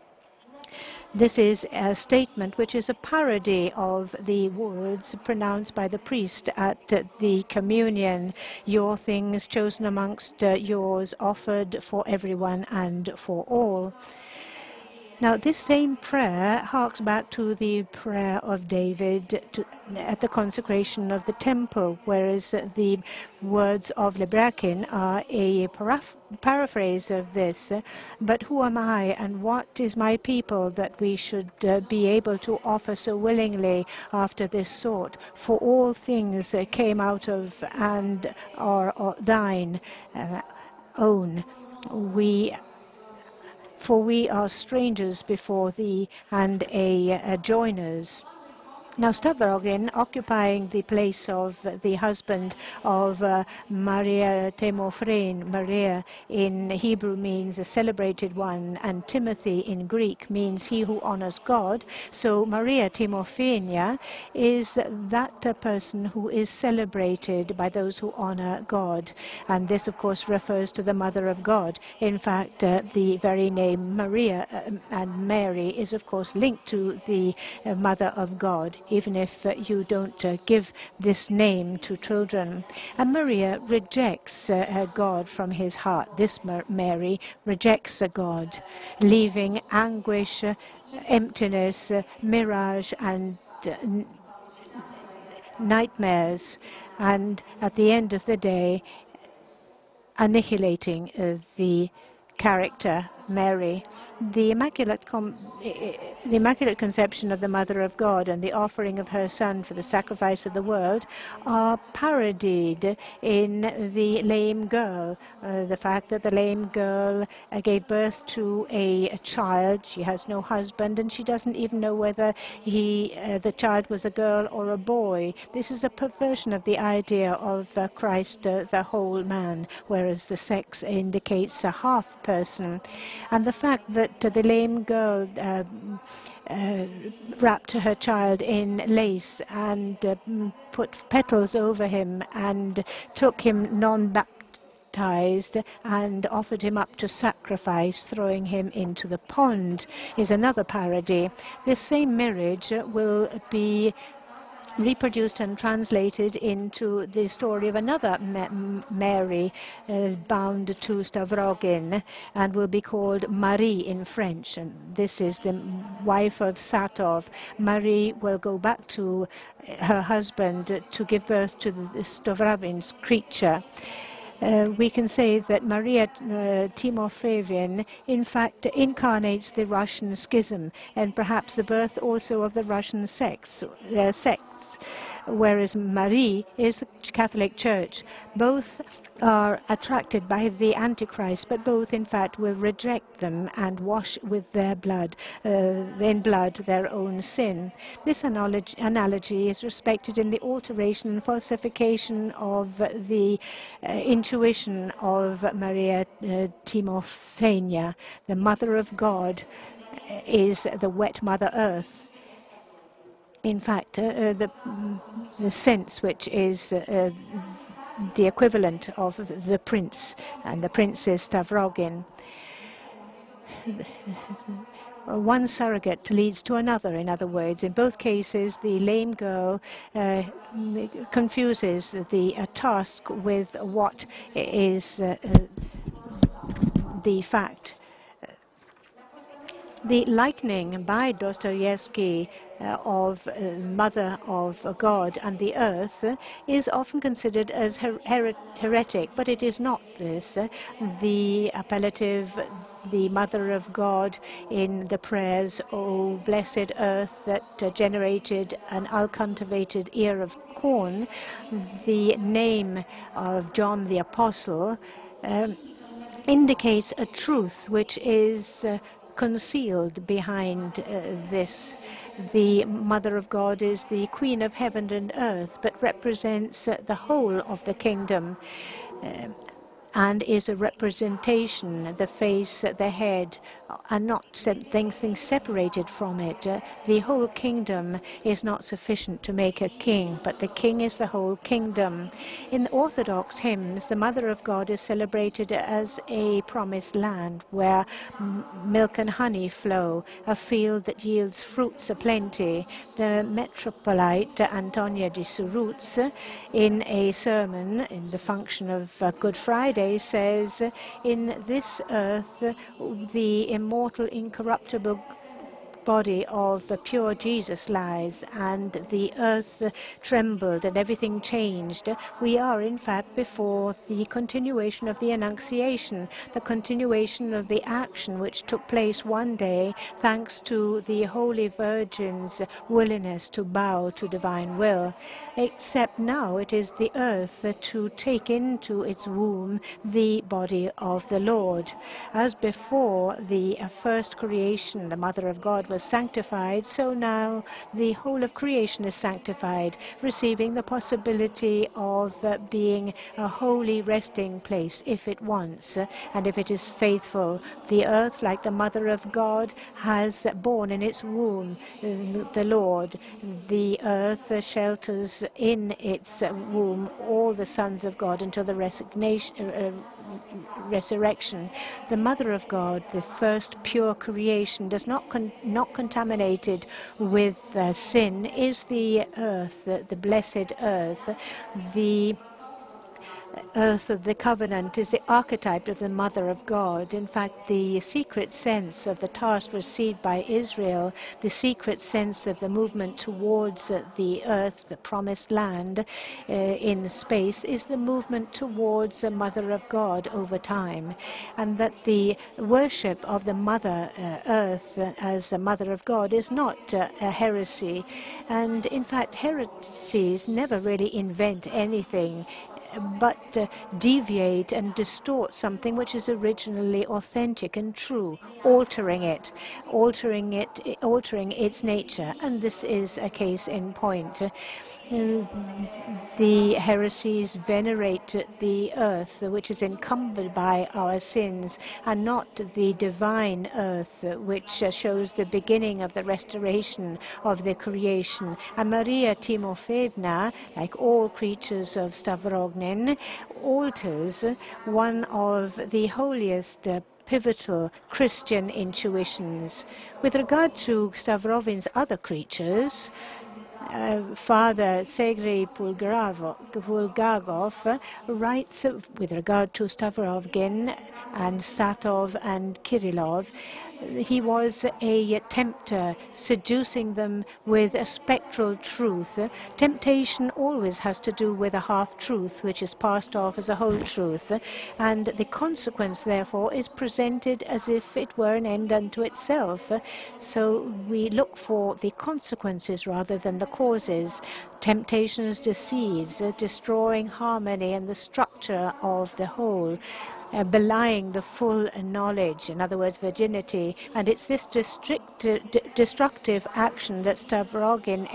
This is a statement which is a parody of the words pronounced by the priest at the communion, your things chosen amongst yours, offered for everyone and for all. Now, this same prayer harks back to the prayer of David at the consecration of the temple, whereas the words of Lebrakin are a paraphrase of this. But who am I and what is my people that we should be able to offer so willingly after this sort? For all things came out of and are thine own. For we are strangers before thee and joiners. Now, Stavrogin, occupying the place of the husband of Maria Timofrene. Maria in Hebrew means a celebrated one, and Timothy in Greek means he who honors God. So Maria Timofrenia is that person who is celebrated by those who honor God. And this, of course, refers to the Mother of God. In fact, the very name Maria and Mary is, of course, linked to the Mother of God, even if you don't give this name to children. And Maria rejects God from his heart. This Mary rejects God, leaving anguish, emptiness, mirage, and nightmares, and at the end of the day, annihilating the character Mary. The Immaculate Conception of the Mother of God and the offering of her Son for the sacrifice of the world are parodied in the lame girl. The fact that the lame girl gave birth to a child. She has no husband, and she doesn't even know whether the child was a girl or a boy. This is a perversion of the idea of Christ, the whole man, whereas the sex indicates a half person. And the fact that the lame girl wrapped her child in lace and put petals over him and took him non-baptized and offered him up to sacrifice, throwing him into the pond, is another parody. This same marriage will be reproduced and translated into the story of another Mary bound to Stavrogin, and will be called Marie in French. And this is the wife of Satov. Marie will go back to her husband to give birth to the Stavrogin's creature. We can say that Maria Timofeevna, in fact, incarnates the Russian schism and perhaps the birth also of the Russian sects, whereas Marie is the Catholic Church. Both are attracted by the Antichrist, but both, in fact, will reject them and wash with their blood, their own sin. This analogy is respected in the alteration and falsification of the intuition of Maria Timofrenia. The Mother of God is the wet Mother Earth. In fact, the sense which is the equivalent of the prince, and the prince is Stavrogin. One surrogate leads to another, in other words. In both cases, the lame girl confuses the task with what is the fact. The likening by Dostoevsky of Mother of God and the Earth is often considered as heretic, but it is not this. The appellative, the Mother of God in the prayers, "O blessed earth that generated an uncultivated ear of corn," the name of John the Apostle indicates a truth which is concealed behind this. The Mother of God is the Queen of heaven and earth, but represents the whole of the kingdom and is a representation, the face, the head, and not things separated from it. The whole kingdom is not sufficient to make a king, but the king is the whole kingdom. In Orthodox hymns, the Mother of God is celebrated as a promised land where milk and honey flow, a field that yields fruits aplenty. The Metropolite Antonia di Suruz, in a sermon in the function of Good Friday, says, "In this earth, the immortal, incorruptible body of the pure Jesus lies, and the earth trembled and everything changed." We are, in fact, before the continuation of the Annunciation, the continuation of the action which took place one day thanks to the Holy Virgin's willingness to bow to divine will. Except now it is the earth to take into its womb the body of the Lord. As before the first creation, the Mother of God was sanctified, so now the whole of creation is sanctified, receiving the possibility of being a holy resting place if it wants and if it is faithful. The earth, like the Mother of God, has borne in its womb the Lord. The earth shelters in its womb all the sons of God until the resurrection. The Mother of God, the first pure creation, does not contaminated with sin, is the earth, the blessed earth. The earth of the covenant is the archetype of the Mother of God. In fact, the secret sense of the task received by Israel, the secret sense of the movement towards the earth, the promised land in space, is the movement towards a Mother of God over time. And that the worship of the Mother Earth as the Mother of God is not a heresy. And in fact, heresies never really invent anything, but deviate and distort something which is originally authentic and true, altering its nature. And this is a case in point. The heresies venerate the earth, which is encumbered by our sins, and not the divine earth, which shows the beginning of the restoration of the creation. And Maria Timofeevna, like all creatures of Stavrogen, alters one of the holiest pivotal Christian intuitions. With regard to Stavrovin's other creatures, Father Sergei Bulgakov writes with regard to Stavrogen and Satov and Kirillov. He was a tempter, seducing them with a spectral truth. Temptation always has to do with a half-truth, which is passed off as a whole truth, and the consequence, therefore, is presented as if it were an end unto itself. So we look for the consequences rather than the causes. Temptation deceives, destroying harmony and the structure of the whole, belying the full knowledge, in other words, virginity. And it's this destructive action that Stavrogen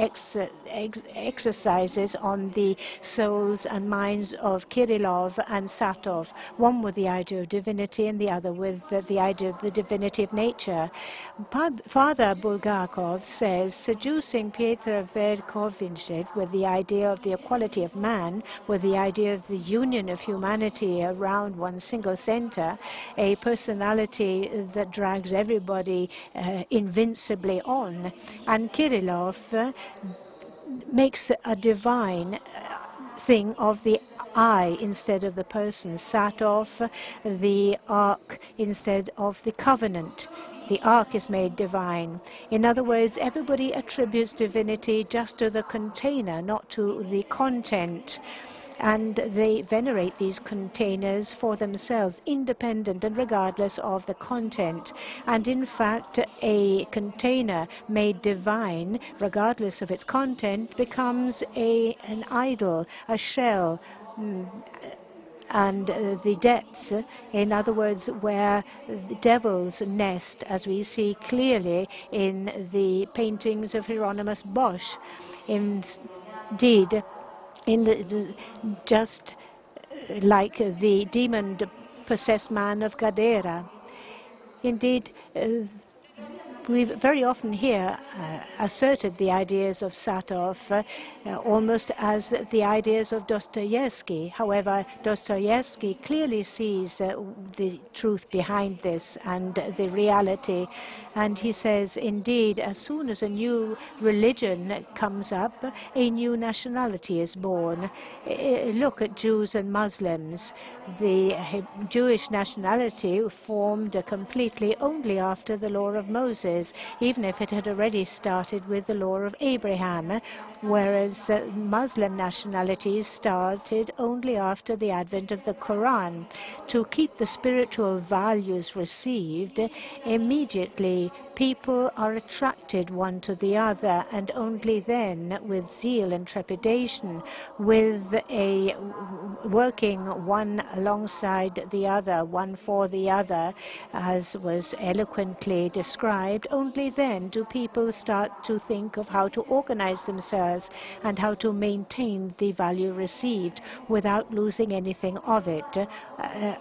exercises on the souls and minds of Kirillov and Satov, one with the idea of divinity and the other with the idea of the divinity of nature. Father Bulgakov says, seducing Pietro Verkovicek with the idea of the equality of man, with the idea of the union of humanity around one single center, a personality that drags everybody invincibly on. And Kirillov makes a divine thing of the I instead of the person, Satov, the ark instead of the covenant. the ark is made divine. In other words, everybody attributes divinity just to the container, not to the content. And they venerate these containers for themselves, independent and regardless of the content. And in fact, a container made divine, regardless of its content, becomes an idol, a shell, and the depths, in other words, where the devils nest, as we see clearly in the paintings of Hieronymus Bosch. Indeed, just like the demon-possessed man of Gadara. Indeed, we very often here asserted the ideas of Satov almost as the ideas of Dostoevsky. However, Dostoevsky clearly sees the truth behind this and the reality. And he says, indeed, as soon as a new religion comes up, a new nationality is born. Look at Jews and Muslims. The Jewish nationality formed completely only after the law of Moses, even if it had already started with the law of Abraham, whereas Muslim nationalities started only after the advent of the Quran. To keep the spiritual values received, immediately people are attracted one to the other, and only then, with zeal and trepidation, with a working one alongside the other, one for the other, as was eloquently described, only then do people start to think of how to organize themselves and how to maintain the value received without losing anything of it,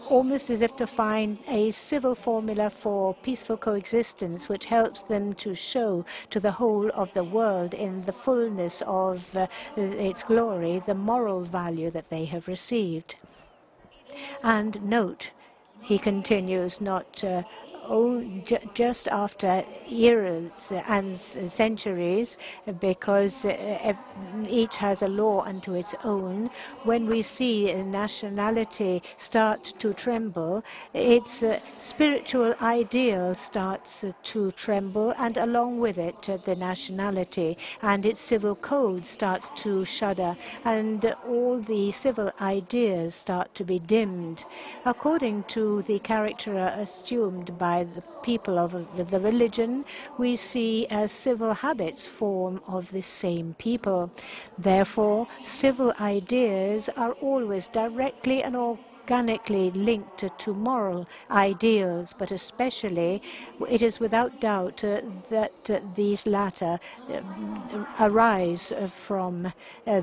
almost as if to find a civil formula for peaceful coexistence, which helps them to show to the whole of the world in the fullness of its glory the moral value that they have received. And note, he continues, not just after eras and centuries, because each has a law unto its own, when we see nationality start to tremble, its spiritual ideal starts to tremble, and along with it the nationality, and its civil code starts to shudder, and all the civil ideas start to be dimmed. According to the character assumed by the people of the religion, we see civil habits form of the same people. Therefore, civil ideas are always directly and organically linked to moral ideals, but especially it is without doubt that these latter arise from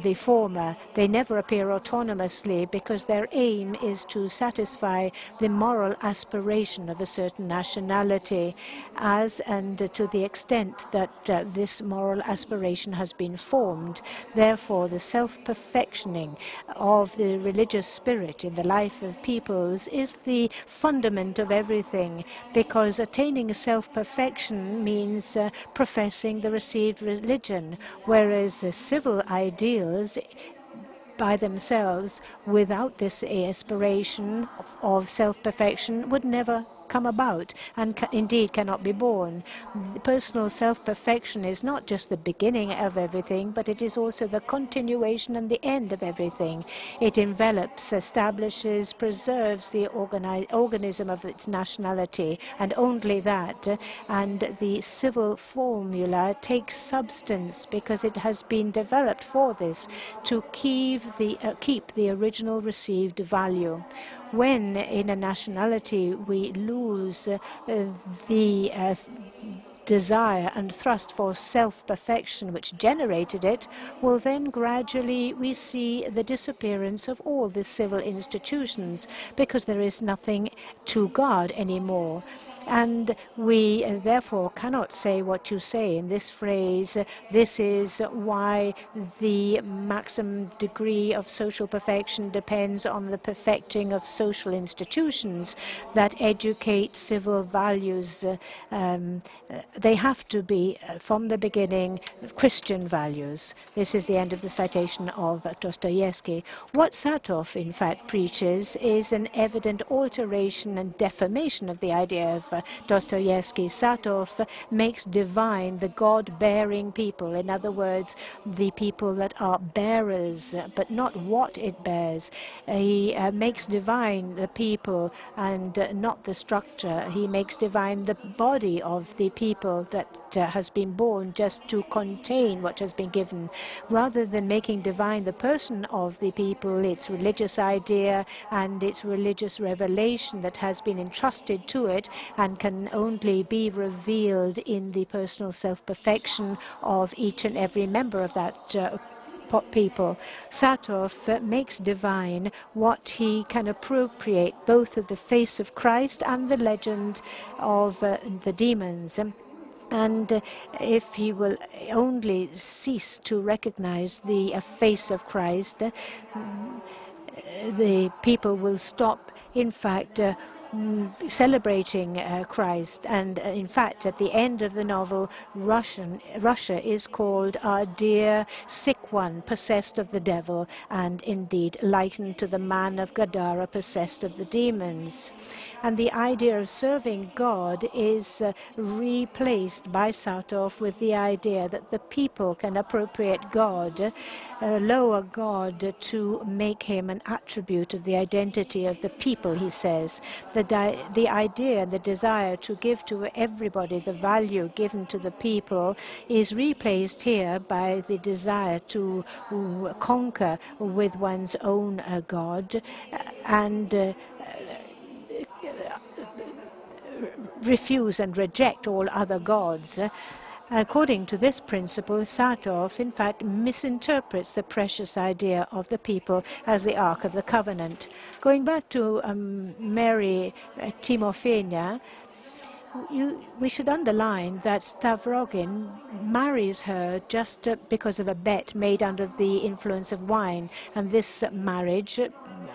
the former. They never appear autonomously because their aim is to satisfy the moral aspiration of a certain nationality, as and to the extent that this moral aspiration has been formed. Therefore, the self-perfectioning of the religious spirit in the life of peoples is the fundament of everything, because attaining self-perfection means professing the received religion, whereas civil ideals by themselves, without this aspiration of self-perfection, would never come about and indeed cannot be born. Personal self-perfection is not just the beginning of everything, but it is also the continuation and the end of everything. It envelops, establishes, preserves the organism of its nationality, and only that. And the civil formula takes substance because it has been developed for this, to keep the original received value. When in a nationality we lose the desire and thrust for self-perfection which generated it, well, then gradually we see the disappearance of all the civil institutions, because there is nothing to guard anymore. And we therefore cannot say what you say in this phrase, this is why the maximum degree of social perfection depends on the perfecting of social institutions that educate civil values. They have to be, from the beginning, Christian values. This is the end of the citation of Dostoevsky. What Satov, in fact, preaches is an evident alteration and deformation of the idea of Dostoevsky. Satov makes divine the God-bearing people. In other words, the people that are bearers, but not what it bears. He makes divine the people and not the structure. He makes divine the body of the people that has been born just to contain what has been given. Rather than making divine the person of the people, its religious idea and its religious revelation that has been entrusted to it and can only be revealed in the personal self-perfection of each and every member of that people. Satov makes divine what he can appropriate, both of the face of Christ and the legend of the demons. And if he will only cease to recognize the face of Christ, the people will stop, in fact, celebrating Christ. And in fact, at the end of the novel, Russia is called our dear sick one, possessed of the devil, and indeed likened to the man of Gadara, possessed of the demons. And the idea of serving God is replaced by Satov with the idea that the people can appropriate God, lower God to make him an attribute of the identity of the people, he says. The idea and the desire to give to everybody the value given to the people is replaced here by the desire to conquer with one's own God and refuse and reject all other gods. According to this principle, Satov, in fact, misinterprets the precious idea of the people as the Ark of the Covenant. Going back to Mary Timofeevna, we should underline that Stavrogin marries her just because of a bet made under the influence of wine. And this marriage,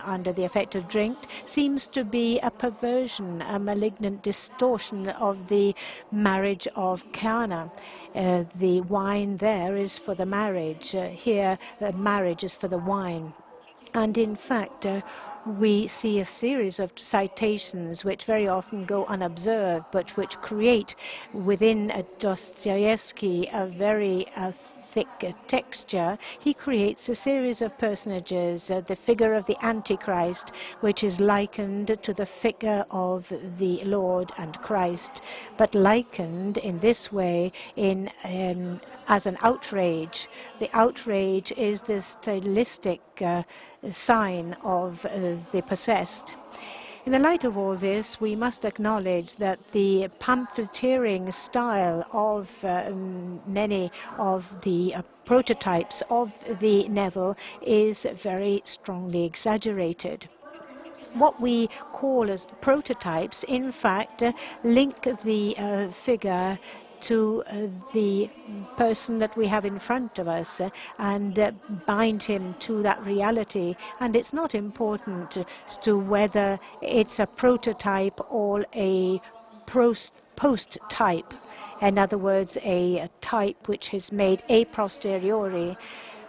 under the effect of drink, seems to be a perversion, a malignant distortion of the marriage of Cana. The wine there is for the marriage. Here, the marriage is for the wine. And in fact, we see a series of citations which very often go unobserved, but which create within Dostoevsky a very thick texture. He creates a series of personages, the figure of the Antichrist, which is likened to the figure of the Lord and Christ, but likened in this way as an outrage. The outrage is the stylistic sign of the possessed. In the light of all this, we must acknowledge that the pamphleteering style of many of the prototypes of the Neville is very strongly exaggerated. What we call as prototypes, in fact, link the figure to the person that we have in front of us and bind him to that reality. And it's not important as to whether it's a prototype or a post-type. In other words, a type which is made a posteriori.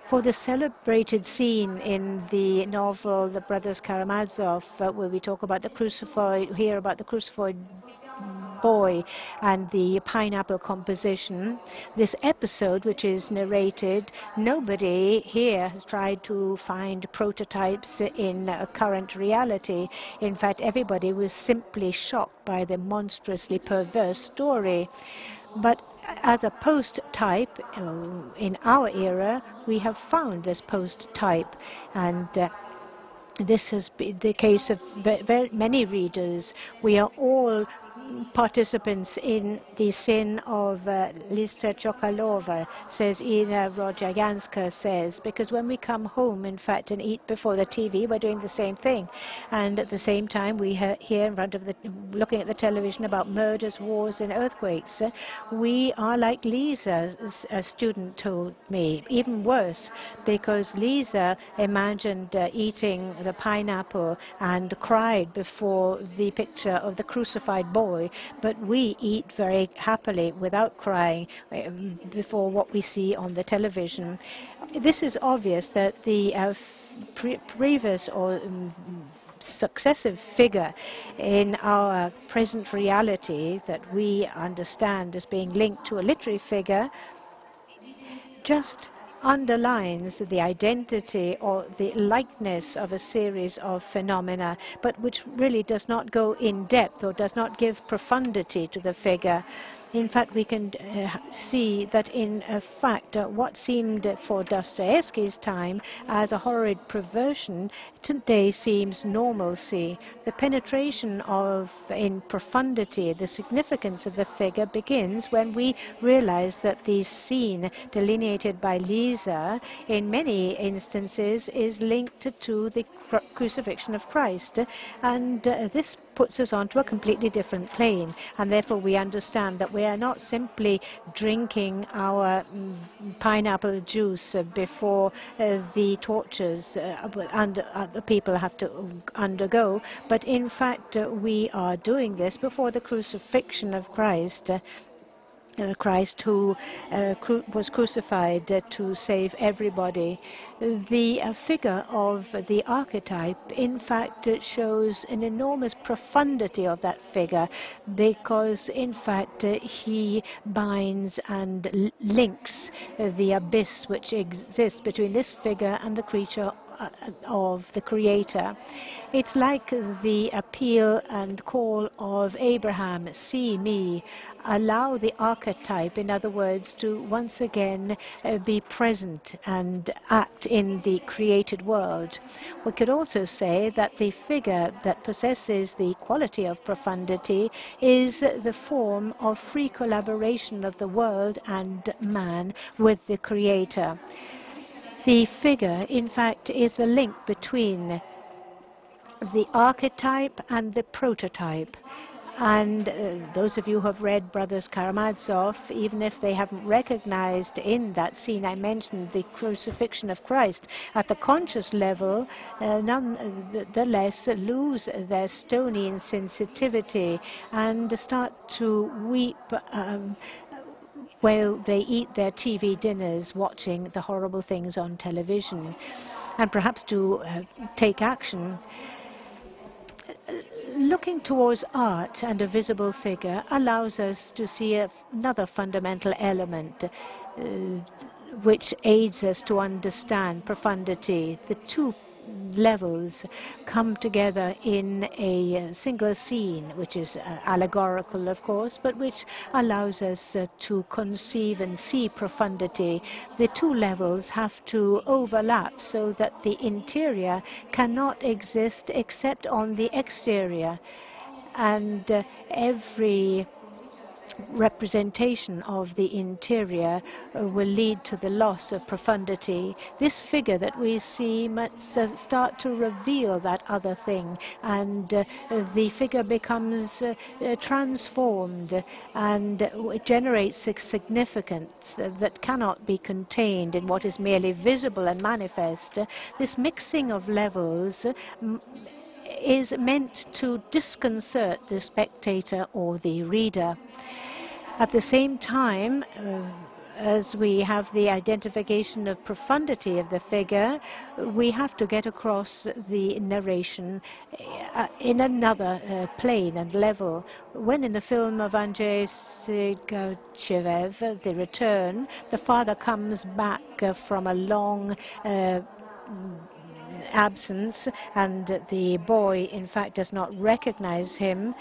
For the celebrated scene in the novel The Brothers Karamazov, where we talk about the crucified, hear about the crucified boy and the pineapple composition, this episode, which is narrated, nobody here has tried to find prototypes in a current reality. In fact, everybody was simply shocked by the monstrously perverse story. But as a post-type, in our era, we have found this post-type, and this has been the case of very many readers. We are all participants in the sin of Lisa Chokalova, says Ina Rodjaganska says, because when we come home, in fact, and eat before the TV, we're doing the same thing. And at the same time, we hear in front of looking at the television about murders, wars, and earthquakes. We are like Lisa, a student told me, even worse, because Lisa imagined eating the pineapple and cried before the picture of the crucified boy, but we eat very happily without crying before what we see on the television. This is obvious that the previous or successive figure in our present reality that we understand as being linked to a literary figure just underlines the identity or the likeness of a series of phenomena, but which really does not go in depth or does not give profundity to the figure. In fact, we can see that in fact what seemed for Dostoevsky's time as a horrid perversion today seems normalcy. The penetration in profundity, the significance of the figure begins when we realize that the scene delineated by Lisa in many instances is linked to the crucifixion of Christ, and this puts us onto a completely different plane, and therefore we understand that we are not simply drinking our pineapple juice before the tortures the people have to undergo, but in fact we are doing this before the crucifixion of Christ. Christ who was crucified to save everybody. The figure of the archetype, in fact, shows an enormous profundity of that figure because, in fact, he binds and links the abyss which exists between this figure and the creature of the Creator. It's like the appeal and call of Abraham, see me, allow the archetype, in other words, to once again be present and act in the created world. We could also say that the figure that possesses the quality of profundity is the form of free collaboration of the world and man with the Creator. The figure, in fact, is the link between the archetype and the prototype. And those of you who have read Brothers Karamazov, even if they haven't recognized in that scene I mentioned the crucifixion of Christ, at the conscious level, nonetheless lose their stony insensitivity and start to weep while they eat their TV dinners watching the horrible things on television, and perhaps to take action. Looking towards art and a visible figure allows us to see another fundamental element which aids us to understand profundity. The two levels come together in a single scene, which is allegorical, of course, but which allows us to conceive and see profundity. The two levels have to overlap so that the interior cannot exist except on the exterior, and every representation of the interior will lead to the loss of profundity. This figure that we see must start to reveal that other thing, and the figure becomes transformed, and it generates a significance that cannot be contained in what is merely visible and manifest. This mixing of levels is meant to disconcert the spectator or the reader. At the same time, as we have the identification of profundity of the figure, we have to get across the narration in another plane and level. When in the film of Andrei Sigauchev, The Return, the father comes back from a long absence, and the boy, in fact, does not recognize him.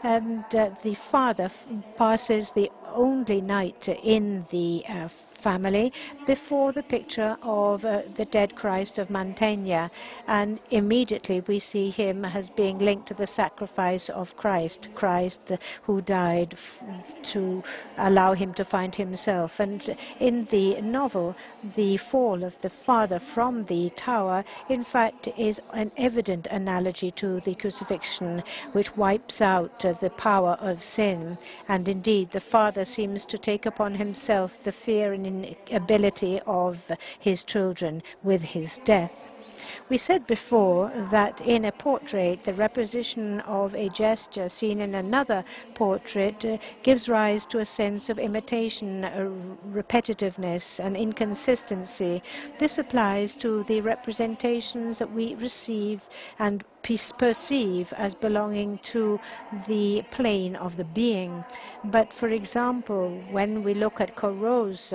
And the father passes the only night in the family before the picture of the dead Christ of Mantegna, and immediately we see him as being linked to the sacrifice of Christ who died to allow him to find himself. And in the novel, the fall of the father from the tower, in fact, is an evident analogy to the crucifixion, which wipes out the power of sin. And indeed, the father seems to take upon himself the fear and inability of his children with his death. We said before that in a portrait, the reposition of a gesture seen in another portrait gives rise to a sense of imitation, repetitiveness, and inconsistency. This applies to the representations that we receive and perceive as belonging to the plane of the being. But for example, when we look at Corot's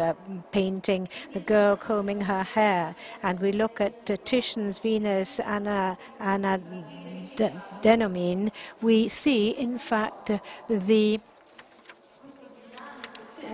painting, The Girl Combing Her Hair, and we look at Titian's Venus Anadyomene, we see, in fact, the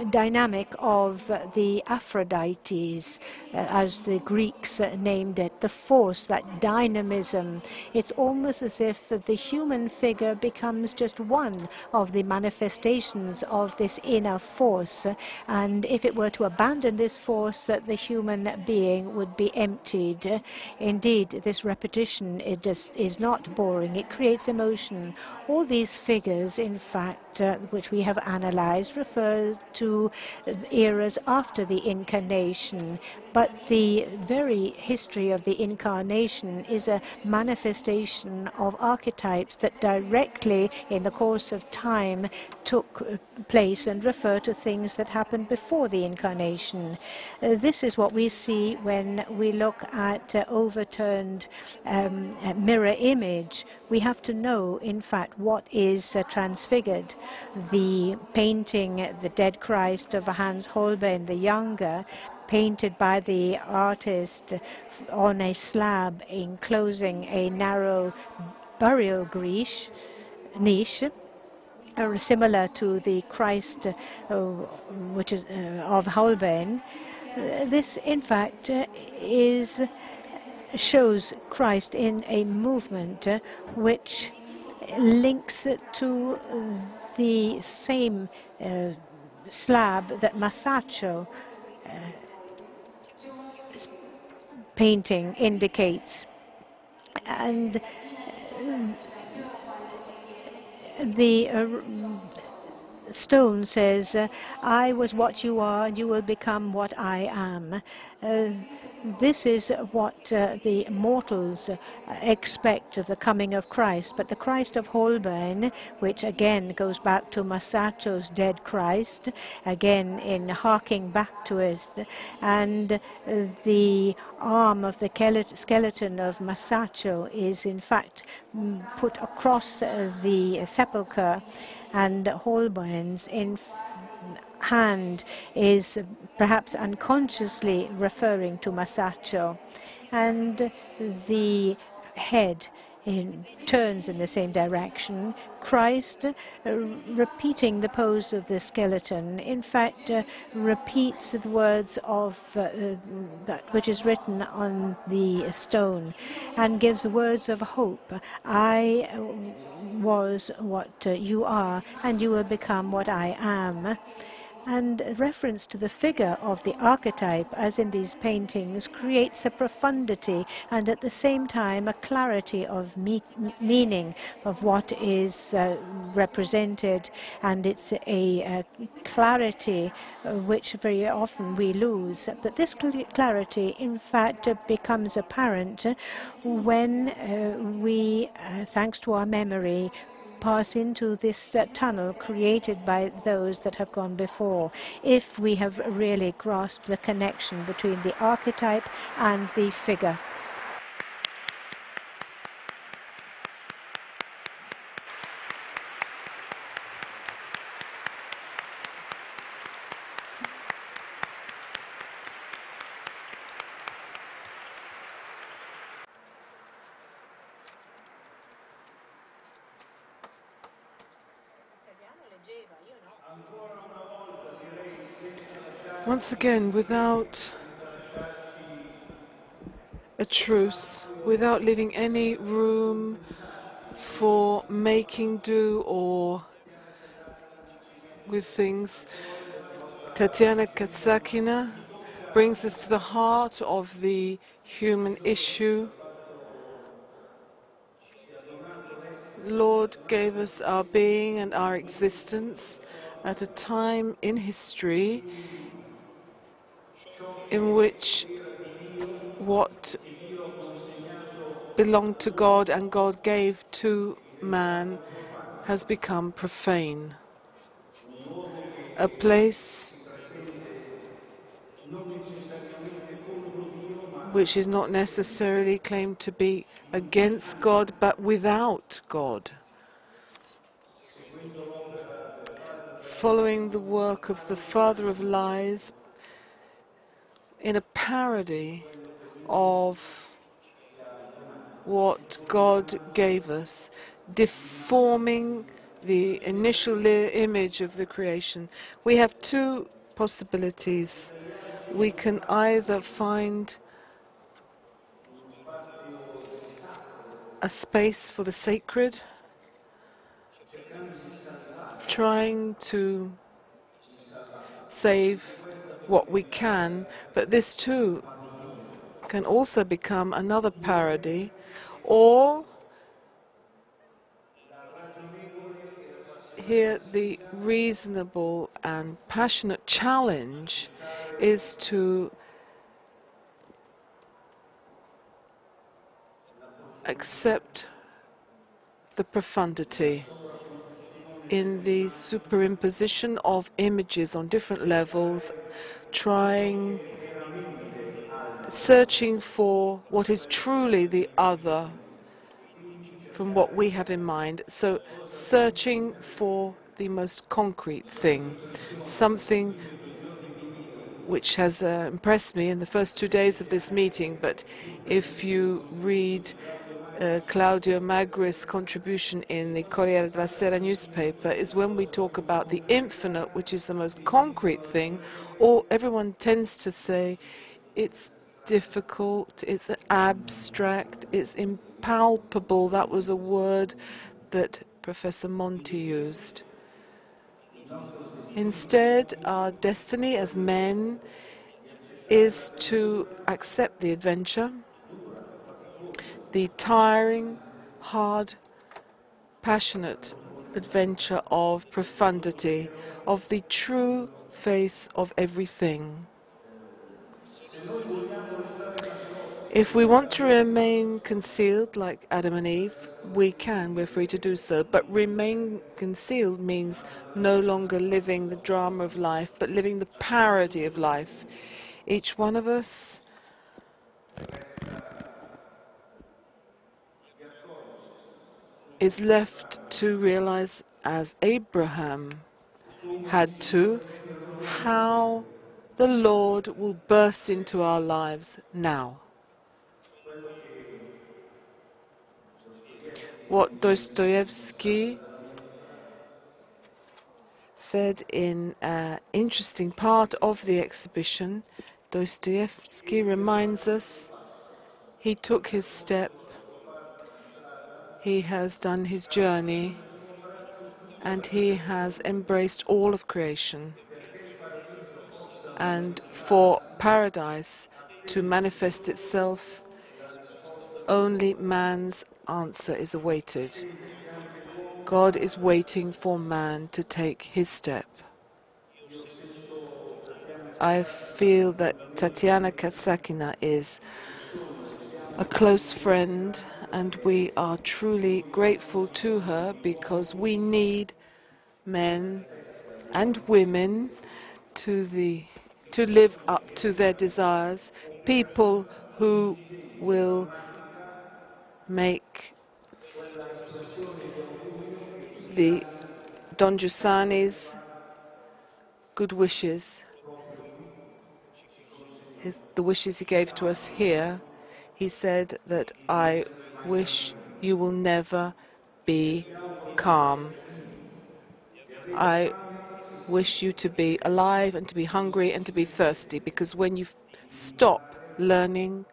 dynamic of the Aphrodites, as the Greeks named it, the force, that dynamism. It's almost as if the human figure becomes just one of the manifestations of this inner force, and if it were to abandon this force, the human being would be emptied. Indeed, this repetition is not boring. It creates emotion. All these figures, in fact, which we have analyzed, refer to eras after the Incarnation. But the very history of the Incarnation is a manifestation of archetypes that directly, in the course of time, took place and refer to things that happened before the Incarnation. This is what we see when we look at overturned mirror image. We have to know, in fact, what is transfigured. The painting, The Dead Christ of Hans Holbein the Younger, painted by the artist on a slab enclosing a narrow burial niche, similar to the Christ which is of Holbein. This, in fact, shows Christ in a movement which links to the same slab that Masaccio painting indicates. And the stone says, I was what you are, and you will become what I am. This is what the mortals expect of the coming of Christ. But the Christ of Holbein, which again goes back to Masaccio's Dead Christ, again in harking back to it, and the arm of the skeleton of Masaccio is in fact put across the sepulchre, and Holbein's hand is perhaps unconsciously referring to Masaccio, and the head turns in the same direction. Christ, repeating the pose of the skeleton, in fact repeats the words of that which is written on the stone, and gives words of hope. I was what you are, and you will become what I am. And reference to the figure of the archetype, as in these paintings, creates a profundity and at the same time a clarity of meaning of what is represented. And it's a clarity which very often we lose. But this clarity, in fact, becomes apparent when we, thanks to our memory, pass into this tunnel created by those that have gone before, if we have really grasped the connection between the archetype and the figure. Once again, without a truce, without leaving any room for making do or with things, Tat'jana Kasatkina brings us to the heart of the human issue. Lord gave us our being and our existence at a time in history in which what belonged to God and God gave to man has become profane. A place which is not necessarily claimed to be against God, but without God. Following the work of the father of lies in a parody of what God gave us, deforming the initial image of the creation. We have two possibilities. We can either find a space for the sacred, trying to save what we can, but this too can also become another parody, or here the reasonable and passionate challenge is to accept the profundity in the superimposition of images on different levels, searching for what is truly the other from what we have in mind. So searching for the most concrete thing, something which has impressed me in the first 2 days of this meeting. But if you read Claudio Magri's contribution in the Corriere della Sera newspaper, is when we talk about the infinite, which is the most concrete thing, or everyone tends to say it's difficult, it's abstract, it's impalpable. That was a word that Professor Monti used. Instead, our destiny as men is to accept the adventure, the tiring, hard, passionate adventure of profundity, of the true face of everything. If we want to remain concealed like Adam and Eve, we can, we're free to do so. But remain concealed means no longer living the drama of life, but living the parody of life. Each one of us is left to realize, as Abraham had to, how the Lord will burst into our lives now. What Dostoevskij said in an interesting part of the exhibition, Dostoevskij reminds us he took his step, he has done his journey, and he has embraced all of creation. And for paradise to manifest itself, only man's answer is awaited. God is waiting for man to take his step. I feel that Tat'jana Kasatkina is a close friend, and we are truly grateful to her, because we need men and women to live up to their desires, people who will make the Don Giussani's good wishes, the wishes he gave to us here. He said that I wish you will never be calm. I wish you to be alive and to be hungry and to be thirsty, because when you stop learning,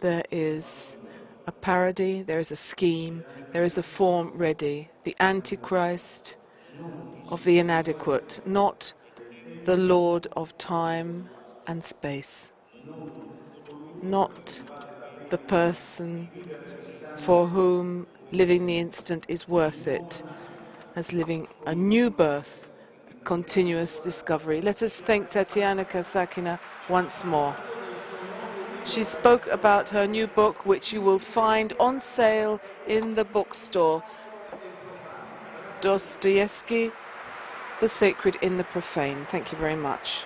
there is a parody, there is a scheme, there is a form ready, the Antichrist of the inadequate, not the Lord of time and space, not the person for whom living the instant is worth it, as living a new birth, a continuous discovery. Let us thank Tat'jana Kasatkina once more. She spoke about her new book, which you will find on sale in the bookstore. Dostoevskij, The Sacred in the Profane. Thank you very much.